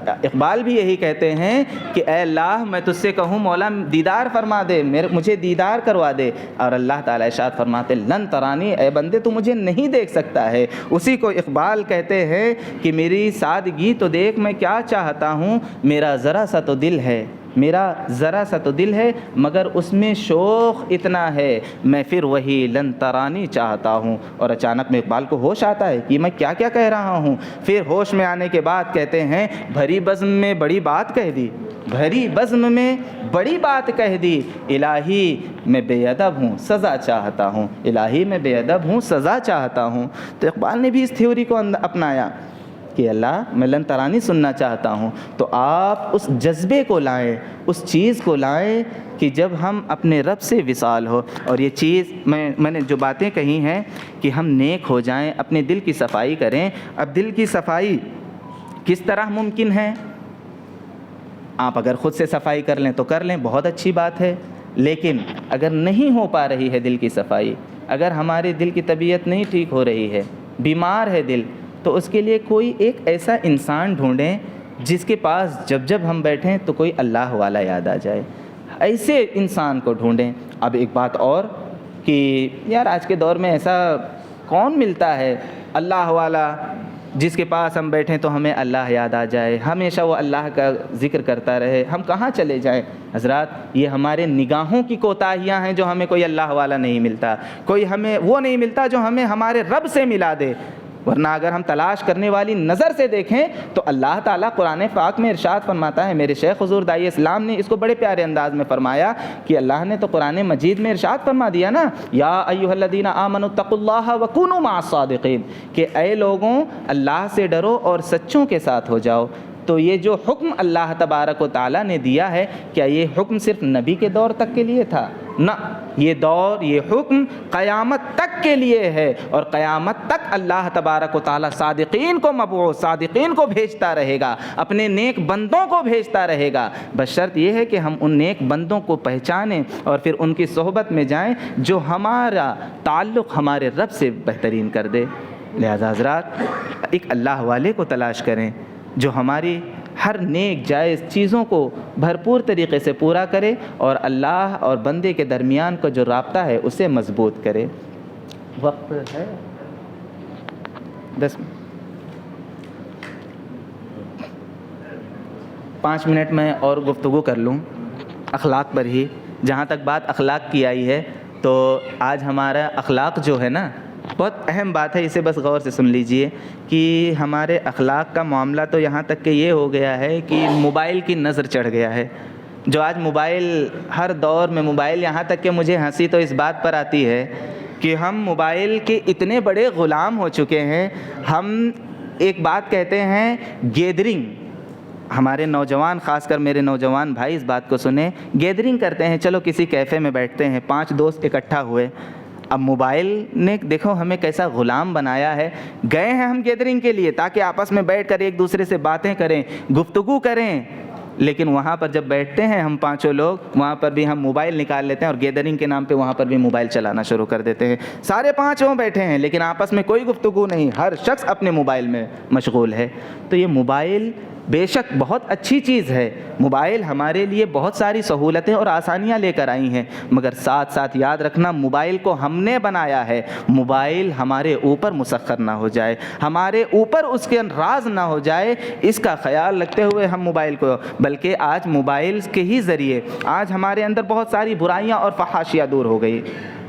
اقبال بھی یہی کہتے ہیں کہ اے اللہ میں تجھ سے کہوں مولا دیدار فرما دے، مجھے دیدار کروا دے، اور اللہ تعالیٰ ارشاد فرماتے لن ترانی، اے بندے تو مجھے نہیں دیکھ سکتا ہے۔ اسی کو اقبال کہتے ہیں کہ میری سادگی تو دیکھ میں کیا چاہتا ہوں، میرا ذرا سا تو دل ہے، میرا ذرا سا تو دل ہے مگر اس میں شوق اتنا ہے، میں پھر وہی لن ترانی چاہتا ہوں۔ اور اچانک میں اقبال کو ہوش آتا ہے کہ میں کیا کیا کہہ رہا ہوں۔ پھر ہوش میں آنے کے بعد کہتے ہیں بھری بزم میں بڑی بات کہہ دی، بھری بزم میں بڑی بات کہہ دی، الہی میں بے ادب ہوں سزا چاہتا ہوں، الہی میں بے ادب ہوں سزا چاہتا ہوں۔ تو اقبال نے بھی اس تھیوری کو اپنایا کہ اللہ میں لن ترانی سننا چاہتا ہوں۔ تو آپ اس جذبے کو لائیں، اس چیز کو لائیں کہ جب ہم اپنے رب سے وصال ہو۔ اور یہ چیز میں نے جو باتیں کہی ہیں کہ ہم نیک ہو جائیں، اپنے دل کی صفائی کریں۔ اب دل کی صفائی کس طرح ممکن ہے؟ آپ اگر خود سے صفائی کر لیں تو کر لیں، بہت اچھی بات ہے، لیکن اگر نہیں ہو پا رہی ہے دل کی صفائی، اگر ہماری دل کی طبیعت نہیں ٹھیک ہو رہی ہے، بیمار ہے دل، تو اس کے لیے کوئی ایک ایسا انسان ڈھونڈیں جس کے پاس جب جب ہم بیٹھیں تو کوئی اللہ والا یاد آ جائے، ایسے انسان کو ڈھونڈیں۔ اب ایک بات اور کہ یار آج کے دور میں ایسا کون ملتا ہے اللہ والا جس کے پاس ہم بیٹھیں تو ہمیں اللہ یاد آ جائے، ہمیشہ وہ اللہ کا ذکر کرتا رہے، ہم کہاں چلے جائیں؟ حضرات یہ ہمارے نگاہوں کی کوتاہیاں ہیں جو ہمیں کوئی اللہ والا نہیں ملتا، کوئی ہمیں وہ نہیں ملتا جو ہمیں ہمارے رب سے ملا دے۔ ورنہ اگر ہم تلاش کرنے والی نظر سے دیکھیں تو اللہ تعالیٰ قرآن پاک میں ارشاد فرماتا ہے، میرے شیخ حضور داعی اسلام نے اس کو بڑے پیارے انداز میں فرمایا کہ اللہ نے تو قرآن مجید میں ارشاد فرما دیا نا، یا ایھا الذین آمنوا اتقوا اللہ وکونوا مع الصادقین، کہ اے لوگوں اللہ سے ڈرو اور سچوں کے ساتھ ہو جاؤ۔ تو یہ جو حکم اللہ تبارک و تعالیٰ نے دیا ہے، کیا یہ حکم صرف نبی کے دور تک کے لیے تھا؟ نہ، یہ حکم قیامت تک کے لیے ہے، اور قیامت تک اللہ تبارک و تعالیٰ صادقین کو مبعوث، صادقین کو بھیجتا رہے گا، اپنے نیک بندوں کو بھیجتا رہے گا، بس شرط یہ ہے کہ ہم ان نیک بندوں کو پہچانیں اور پھر ان کی صحبت میں جائیں جو ہمارا تعلق ہمارے رب سے بہترین کر دے۔ لہذا حضرات ایک اللہ والے کو تلاش کریں جو ہماری ہر نیک جائز چیزوں کو بھرپور طریقے سے پورا کرے اور اللہ اور بندے کے درمیان کا جو رابطہ ہے اسے مضبوط کرے۔ وقت ہے 10 5 منٹ میں اور گفتگو کر لوں اخلاق پر ہی۔ جہاں تک بات اخلاق کی آئی ہے تو آج ہمارا اخلاق جو ہے نا بہت اہم بات ہے، اسے بس غور سے سن لیجئے کہ ہمارے اخلاق کا معاملہ تو یہاں تک کہ یہ ہو گیا ہے کہ موبائل کی نظر چڑھ گیا ہے۔ جو آج موبائل ہر دور میں موبائل، یہاں تک کہ مجھے ہنسی تو اس بات پر آتی ہے کہ ہم موبائل کے اتنے بڑے غلام ہو چکے ہیں۔ ہم ایک بات کہتے ہیں گیدرنگ، ہمارے نوجوان خاص کر میرے نوجوان بھائی اس بات کو سنیں، گیدرنگ کرتے ہیں، چلو کسی کیفے میں بیٹھتے ہیں، 5 دوست اکٹھا ہوئے۔ اب موبائل نے دیکھو ہمیں کیسا غلام بنایا ہے۔ گئے ہیں ہم گیدرنگ کے لیے تاکہ آپس میں بیٹھ کر ایک دوسرے سے باتیں کریں، گفتگو کریں، لیکن وہاں پر جب بیٹھتے ہیں ہم 5 لوگ، وہاں پر بھی ہم موبائل نکال لیتے ہیں اور گیدرنگ کے نام پہ وہاں پر بھی موبائل چلانا شروع کر دیتے ہیں۔ سارے 5 بیٹھے ہیں لیکن آپس میں کوئی گفتگو نہیں، ہر شخص اپنے موبائل میں مشغول ہے۔ تو یہ موبائل بے شک بہت اچھی چیز ہے، موبائل ہمارے لیے بہت ساری سہولتیں اور آسانیاں لے کر آئی ہیں، مگر ساتھ ساتھ یاد رکھنا موبائل کو ہم نے بنایا ہے، موبائل ہمارے اوپر مسخر نہ ہو جائے، ہمارے اوپر اس کے راز نہ ہو جائے، اس کا خیال رکھتے ہوئے ہم موبائل کو، بلکہ آج موبائل کے ہی ذریعے آج ہمارے اندر بہت ساری برائیاں اور فحاشیاں دور ہو گئی،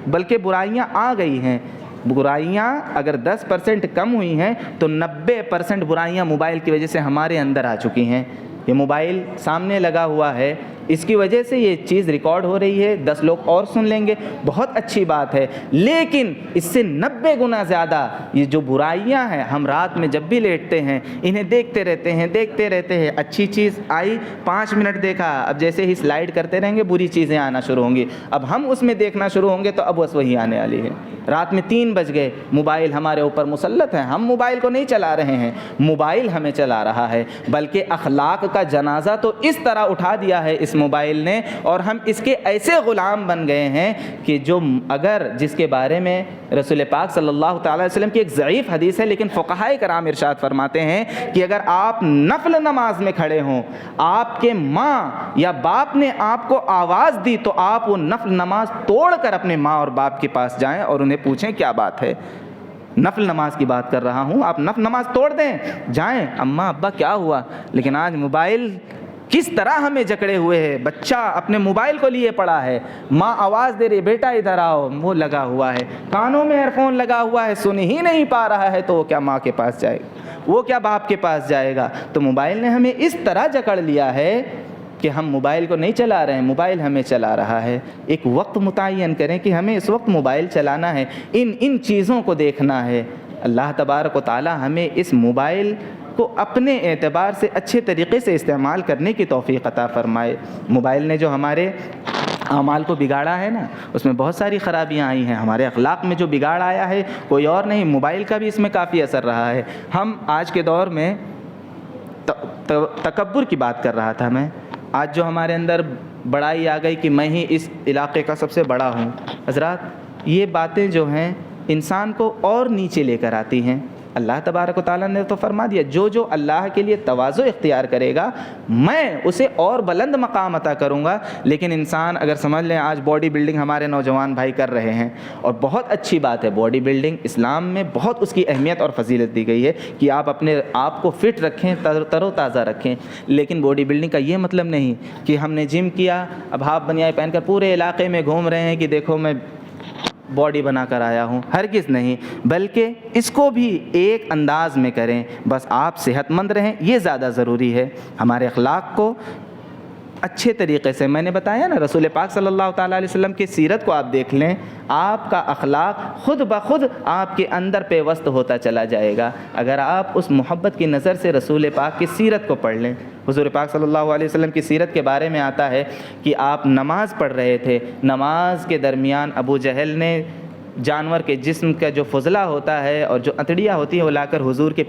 بلکہ برائیاں آ گئی ہیں۔ برائیاں اگر 10% کم ہوئی ہیں تو 90% برائیاں موبائل کی وجہ سے ہمارے اندر آ چکی ہیں۔ یہ موبائل سامنے لگا ہوا ہے، اس کی وجہ سے یہ چیز ریکارڈ ہو رہی ہے، 10 لوگ اور سن لیں گے، بہت اچھی بات ہے، لیکن اس سے 90 گنا زیادہ یہ جو برائیاں ہیں، ہم رات میں جب بھی لیٹتے ہیں انہیں دیکھتے رہتے ہیں۔ اچھی چیز آئی 5 منٹ دیکھا، اب جیسے ہی سلائیڈ کرتے رہیں گے بری چیزیں آنا شروع ہوں گی، اب ہم اس میں دیکھنا شروع ہوں گے تو اب بس وہی آنے والی ہے۔ رات میں 3 بج گئے، موبائل ہمارے اوپر مسلط ہے، ہم موبائل کو نہیں چلا رہے ہیں، موبائل ہمیں چلا رہا ہے، بلکہ اخلاق کا جنازہ تو اس طرح اٹھا دیا ہے اس موبائل نے، اور ہم اس کے ایسے غلام بن گئے ہیں کہ جو اگر جس کے بارے میں رسول پاک صلی اللہ تعالی وسلم کی ایک ضعیف حدیث ہے، لیکن فقہائے کرام ارشاد فرماتے ہیں کہ اگر آپ نفل نماز میں کھڑے ہوں، آپ کے ماں یا باپ نے آپ کو آواز دی تو آپ وہ نفل نماز توڑ کر اپنے ماں اور باپ کے پاس جائیں اور انہیں پوچھیں کیا بات ہے، نفل نماز کی بات کر رہا ہوں، آپ نفل نماز توڑ دیں، جائیں اماں ابا کیا ہوا۔ لیکن آج موبائل کس طرح ہمیں جکڑے ہوئے ہے، بچہ اپنے موبائل کو لیے پڑا ہے، ماں آواز دے رہی بیٹا ادھر آؤ، وہ لگا ہوا ہے، کانوں میں ایئر فون لگا ہوا ہے، سن ہی نہیں پا رہا ہے، تو وہ کیا ماں کے پاس جائے گا، وہ کیا باپ کے پاس جائے گا۔ تو موبائل نے ہمیں اس طرح جکڑ لیا ہے کہ ہم موبائل کو نہیں چلا رہے ہیں، موبائل ہمیں چلا رہا ہے۔ ایک وقت متعین کریں کہ ہمیں اس وقت موبائل چلانا ہے، ان چیزوں کو دیکھنا ہے۔ اللہ تبارک و تعالی ہمیں اس موبائل کو اپنے اعتبار سے اچھے طریقے سے استعمال کرنے کی توفیق عطا فرمائے۔ موبائل نے جو ہمارے اعمال کو بگاڑا ہے نا، اس میں بہت ساری خرابیاں آئی ہیں، ہمارے اخلاق میں جو بگاڑ آیا ہے کوئی اور نہیں، موبائل کا بھی اس میں کافی اثر رہا ہے۔ ہم آج کے دور میں تکبر کی بات کر رہا تھا میں، آج جو ہمارے اندر بڑائی آ گئی کہ میں ہی اس علاقے کا سب سے بڑا ہوں۔ حضرات یہ باتیں جو ہیں انسان کو اور نیچے لے کر آتی ہیں۔ اللہ تبارک و تعالیٰ نے تو فرما دیا جو اللہ کے لیے تواضع اختیار کرے گا میں اسے اور بلند مقام عطا کروں گا۔ لیکن انسان اگر سمجھ لیں آج باڈی بلڈنگ ہمارے نوجوان بھائی کر رہے ہیں، اور بہت اچھی بات ہے، باڈی بلڈنگ اسلام میں بہت اس کی اہمیت اور فضیلت دی گئی ہے کہ آپ اپنے آپ کو فٹ رکھیں، تر و تازہ رکھیں۔ لیکن باڈی بلڈنگ کا یہ مطلب نہیں کہ ہم نے جم کیا، اب ہاف بنیائی پہن کر پورے علاقے میں گھوم رہے ہیں کہ دیکھو میں باڈی بنا کر آیا ہوں، ہرگز نہیں، بلکہ اس کو بھی ایک انداز میں کریں، بس آپ صحت مند رہیں، یہ زیادہ ضروری ہے۔ ہمارے اخلاق کو اچھے طریقے سے، میں نے بتایا نا، رسول پاک صلی اللہ تعالیٰ علیہ وسلم کی سیرت کو آپ دیکھ لیں، آپ کا اخلاق خود بخود آپ کے اندر پیوست ہوتا چلا جائے گا اگر آپ اس محبت کی نظر سے رسول پاک کی سیرت کو پڑھ لیں۔ حضور پاک صلی اللہ علیہ وسلم کی سیرت کے بارے میں آتا ہے کہ آپ نماز پڑھ رہے تھے، نماز کے درمیان ابو جہل نے جانور کے جسم کا جو فضلہ ہوتا ہے اور جو اتڑیاں ہوتی ہیں وہ لا کر حضور کے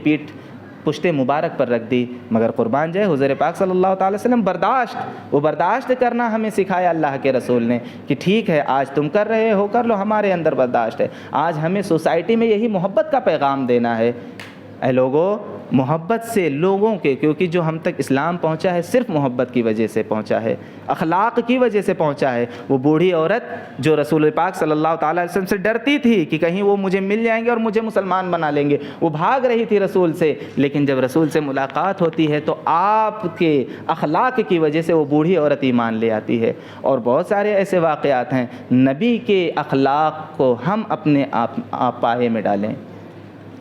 پشت مبارک پر رکھ دی، مگر قربان جائے حضور پاک صلی اللہ تعالی وسلم برداشت کرنا ہمیں سکھایا اللہ کے رسول نے کہ ٹھیک ہے آج تم کر رہے ہو کر لو، ہمارے اندر برداشت ہے۔ آج ہمیں سوسائٹی میں یہی محبت کا پیغام دینا ہے، اے لوگوں محبت سے لوگوں کے، کیونکہ جو ہم تک اسلام پہنچا ہے صرف محبت کی وجہ سے پہنچا ہے، اخلاق کی وجہ سے پہنچا ہے۔ وہ بوڑھی عورت جو رسول پاک صلی اللہ تعالیٰ علیہ وسلم سے ڈرتی تھی کہ کہیں وہ مجھے مل جائیں گے اور مجھے مسلمان بنا لیں گے، وہ بھاگ رہی تھی رسول سے، لیکن جب رسول سے ملاقات ہوتی ہے تو آپ کے اخلاق کی وجہ سے وہ بوڑھی عورت ایمان لے آتی ہے۔ اور بہت سارے ایسے واقعات ہیں، نبی کے اخلاق کو ہم اپنے آپ پائے میں ڈالیں۔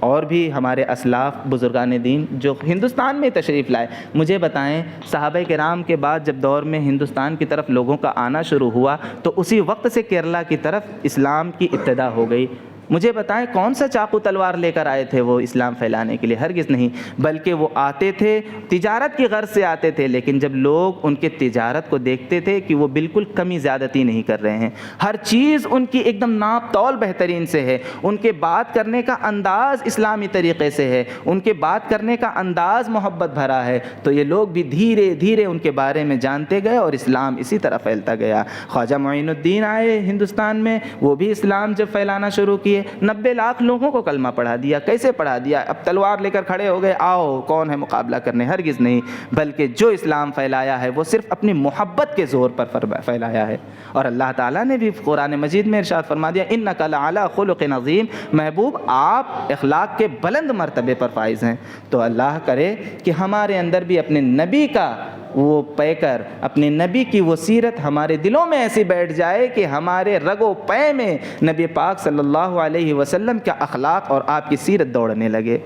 اور بھی ہمارے اسلاف بزرگان دین جو ہندوستان میں تشریف لائے، مجھے بتائیں صحابہ کرام کے بعد جب دور میں ہندوستان کی طرف لوگوں کا آنا شروع ہوا تو اسی وقت سے کیرلا کی طرف اسلام کی ابتدا ہو گئی۔ مجھے بتائیں کون سا چاقو تلوار لے کر آئے تھے وہ اسلام پھیلانے کے لیے؟ ہرگز نہیں، بلکہ وہ آتے تھے تجارت کی غرض سے آتے تھے، لیکن جب لوگ ان کے تجارت کو دیکھتے تھے کہ وہ بالکل کمی زیادتی نہیں کر رہے ہیں، ہر چیز ان کی ایک دم ناپ تول بہترین سے ہے، ان کے بات کرنے کا انداز اسلامی طریقے سے ہے، ان کے بات کرنے کا انداز محبت بھرا ہے، تو یہ لوگ بھی دھیرے دھیرے ان کے بارے میں جانتے گئے اور اسلام اسی طرح پھیلتا گیا۔ خواجہ معین الدین آئے ہندوستان میں، وہ بھی اسلام جب پھیلانا شروع کیے 90 لاکھ لوگوں کو کلمہ پڑھا دیا۔ کیسے پڑھا دیا؟ اب تلوار لے کر کھڑے ہو گئے، آؤ کون ہے مقابلہ کرنے؟ ہرگز نہیں، بلکہ جو اسلام پھیلایا ہے وہ صرف اپنی محبت کے زور پر پھیلایا ہے۔ اور اللہ تعالیٰ نے بھی قرآن مجید میں ارشاد فرما دیا انک لعلی خلق عظیم، محبوب آپ اخلاق کے بلند مرتبے پر فائز ہیں۔ تو اللہ کرے کہ ہمارے اندر بھی اپنے نبی کا وہ پیکر، اپنے نبی کی وہ سیرت ہمارے دلوں میں ایسی بیٹھ جائے کہ ہمارے رگ و پے میں نبی پاک صلی اللہ علیہ وسلم کا اخلاق اور آپ کی سیرت دوڑنے لگے۔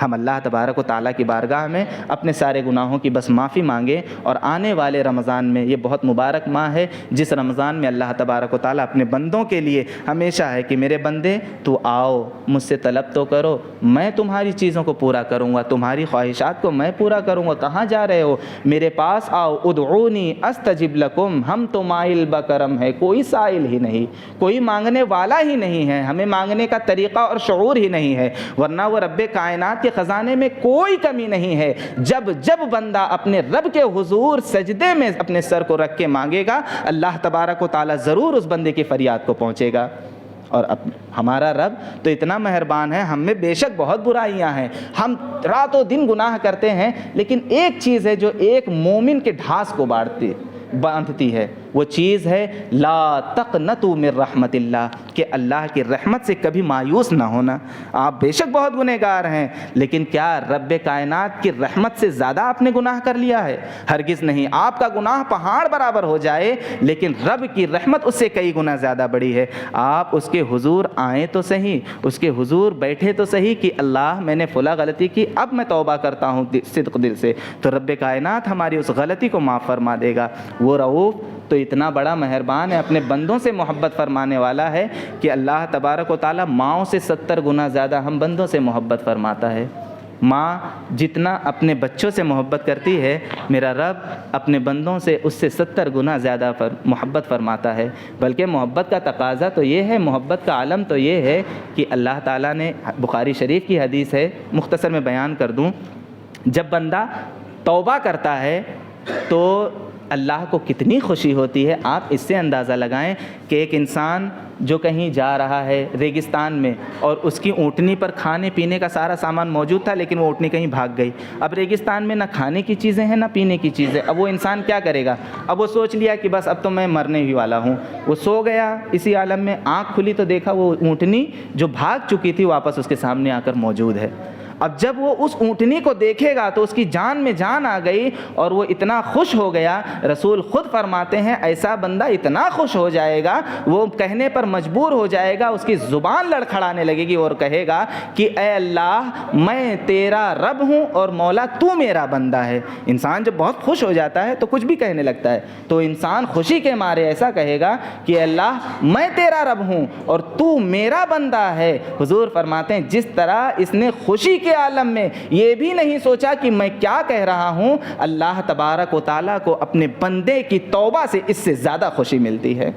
ہم اللہ تبارک و تعالیٰ کی بارگاہ میں اپنے سارے گناہوں کی بس معافی مانگیں، اور آنے والے رمضان میں، یہ بہت مبارک ماہ ہے جس رمضان میں اللہ تبارک و تعالیٰ اپنے بندوں کے لیے ہمیشہ ہے کہ میرے بندے تو آؤ مجھ سے طلب تو کرو، میں تمہاری چیزوں کو پورا کروں گا، تمہاری خواہشات کو میں پورا کروں گا، کہاں جا رہے ہو؟ میرے پاس آؤ، ادعونی استجب لکم، ہم تو مائل بکرم ہے، کوئی سائل ہی نہیں، کوئی مانگنے والا ہی نہیں ہے، ہمیں مانگنے کا طریقہ اور شعور ہی نہیں ہے، ورنہ وہ رب کائنات کے خزانے میں کوئی کمی نہیں ہے۔ جب جب بندہ اپنے رب کے حضور سجدے میں اپنے سر کو رکھ کے مانگے گا، اللہ تبارک و تعالیٰ ضرور اس بندے کی فریاد کو پہنچے گا۔ اور ہمارا رب تو اتنا مہربان ہے، ہم میں بے شک بہت برائیاں ہیں، ہم راتوں دن گناہ کرتے ہیں، لیکن ایک چیز ہے جو ایک مومن کے ڈھانس کو باندھتی ہے، وہ چیز ہے لا تقنطوا من رحمت اللہ، کہ اللہ کی رحمت سے کبھی مایوس نہ ہونا۔ آپ بے شک بہت گنہگار ہیں، لیکن کیا رب کائنات کی رحمت سے زیادہ آپ نے گناہ کر لیا ہے؟ ہرگز نہیں۔ آپ کا گناہ پہاڑ برابر ہو جائے، لیکن رب کی رحمت اس سے کئی گنا زیادہ بڑی ہے۔ آپ اس کے حضور آئیں تو صحیح، اس کے حضور بیٹھے تو صحیح کہ اللہ میں نے فلاں غلطی کی، اب میں توبہ کرتا ہوں صدق دل سے، تو رب کائنات ہماری اس غلطی کو معاف فرما دے گا۔ وہ رؤوف تو اتنا بڑا مہربان ہے، اپنے بندوں سے محبت فرمانے والا ہے کہ اللہ تبارک و تعالیٰ ماؤں سے 70 گنا زیادہ ہم بندوں سے محبت فرماتا ہے۔ ماں جتنا اپنے بچوں سے محبت کرتی ہے، میرا رب اپنے بندوں سے اس سے 70 گنا زیادہ محبت فرماتا ہے۔ بلکہ محبت کا تقاضا تو یہ ہے، محبت کا عالم تو یہ ہے کہ اللہ تعالیٰ نے، بخاری شریف کی حدیث ہے، مختصر میں بیان کر دوں، جب بندہ توبہ کرتا ہے تو اللہ کو کتنی خوشی ہوتی ہے آپ اس سے اندازہ لگائیں کہ ایک انسان جو کہیں جا رہا ہے ریگستان میں اور اس کی اونٹنی پر کھانے پینے کا سارا سامان موجود تھا لیکن وہ اونٹنی کہیں بھاگ گئی. اب ریگستان میں نہ کھانے کی چیزیں ہیں نہ پینے کی چیزیں. اب وہ انسان کیا کرے گا؟ اب وہ سوچ لیا کہ بس اب تو میں مرنے ہی والا ہوں. وہ سو گیا اسی عالم میں, آنکھ کھلی تو دیکھا وہ اونٹنی جو بھاگ چکی تھی واپس اس کے سامنے آ کر موجود ہے. اب جب وہ اس اونٹنی کو دیکھے گا تو اس کی جان میں جان آ گئی اور وہ اتنا خوش ہو گیا. رسول خود فرماتے ہیں ایسا بندہ اتنا خوش ہو جائے گا وہ کہنے پر مجبور ہو جائے گا, اس کی زبان لڑکھڑانے لگے گی اور کہے گا کہ اے اللہ میں تیرا رب ہوں اور مولا تو میرا بندہ ہے. انسان جب بہت خوش ہو جاتا ہے تو کچھ بھی کہنے لگتا ہے, تو انسان خوشی کے مارے ایسا کہے گا کہ اے اللہ میں تیرا رب ہوں اور تو میرا بندہ ہے. حضور فرماتے ہیں جس طرح اس نے خوشی کے عالم میں یہ بھی نہیں سوچا کہ میں کیا کہہ رہا ہوں, اللہ تبارک و تعالیٰ کو اپنے بندے کی توبہ سے اس سے زیادہ خوشی ملتی ہے.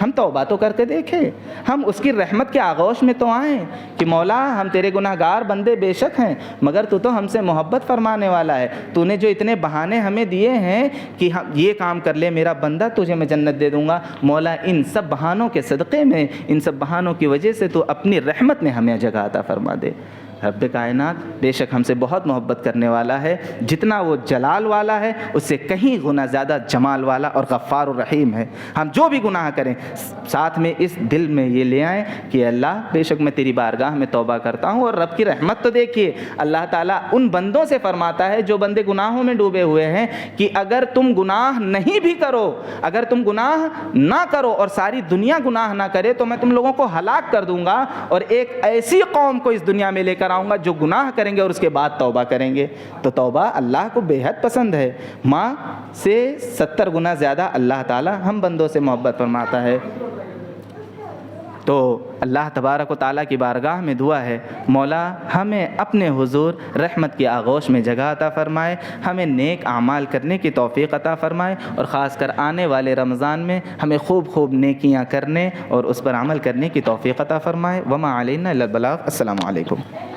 ہم توبہ تو کر کے دیکھیں, ہم اس کی رحمت کے آغوش میں تو آئیں کہ مولا ہم تیرے گناہ گار بندے بے شک ہیں مگر تو ہم سے محبت فرمانے والا ہے. تو نے جو اتنے بہانے ہمیں دیے ہیں کہ ہم یہ کام کر لے میرا بندہ تجھے میں جنت دے دوں گا, مولا ان سب بہانوں کے صدقے میں, ان سب بہانوں کی وجہ سے تو اپنی رحمت میں ہمیں جگہ عطا فرما دے. رب کائنات بے شک ہم سے بہت محبت کرنے والا ہے, جتنا وہ جلال والا ہے اس سے کہیں گنا زیادہ جمال والا اور غفار الرحیم ہے. ہم جو بھی گناہ کریں ساتھ میں اس دل میں یہ لے آئیں کہ اللہ بے شک میں تیری بارگاہ میں توبہ کرتا ہوں. اور رب کی رحمت تو دیکھیے, اللہ تعالیٰ ان بندوں سے فرماتا ہے جو بندے گناہوں میں ڈوبے ہوئے ہیں کہ اگر تم گناہ نہیں بھی کرو, اگر تم گناہ نہ کرو اور ساری دنیا گناہ نہ کرے تو میں تم لوگوں کو ہلاک کر دوں گا اور ایک ایسی قوم کو اس دنیا میں لے کر آؤں گا جو گناہ کریں گے اور اس کے بعد توبہ کریں گے. تو توبہ اللہ کو بے حد پسند ہے, ماں سے 70 گنا زیادہ اللہ تعالی ہم بندوں سے محبت فرماتا ہے. تو اللہ تبارک و تعالیٰ کی بارگاہ میں دعا ہے مولا ہمیں اپنے حضور رحمت کی آغوش میں جگہ عطا فرمائے, ہمیں نیک اعمال کرنے کی توفیق عطا فرمائے اور خاص کر آنے والے رمضان میں ہمیں خوب خوب نیکیاں کرنے اور اس پر عمل کرنے کی توفیق عطا فرمائے. وما علینا الا البلاغ. السلام علیکم.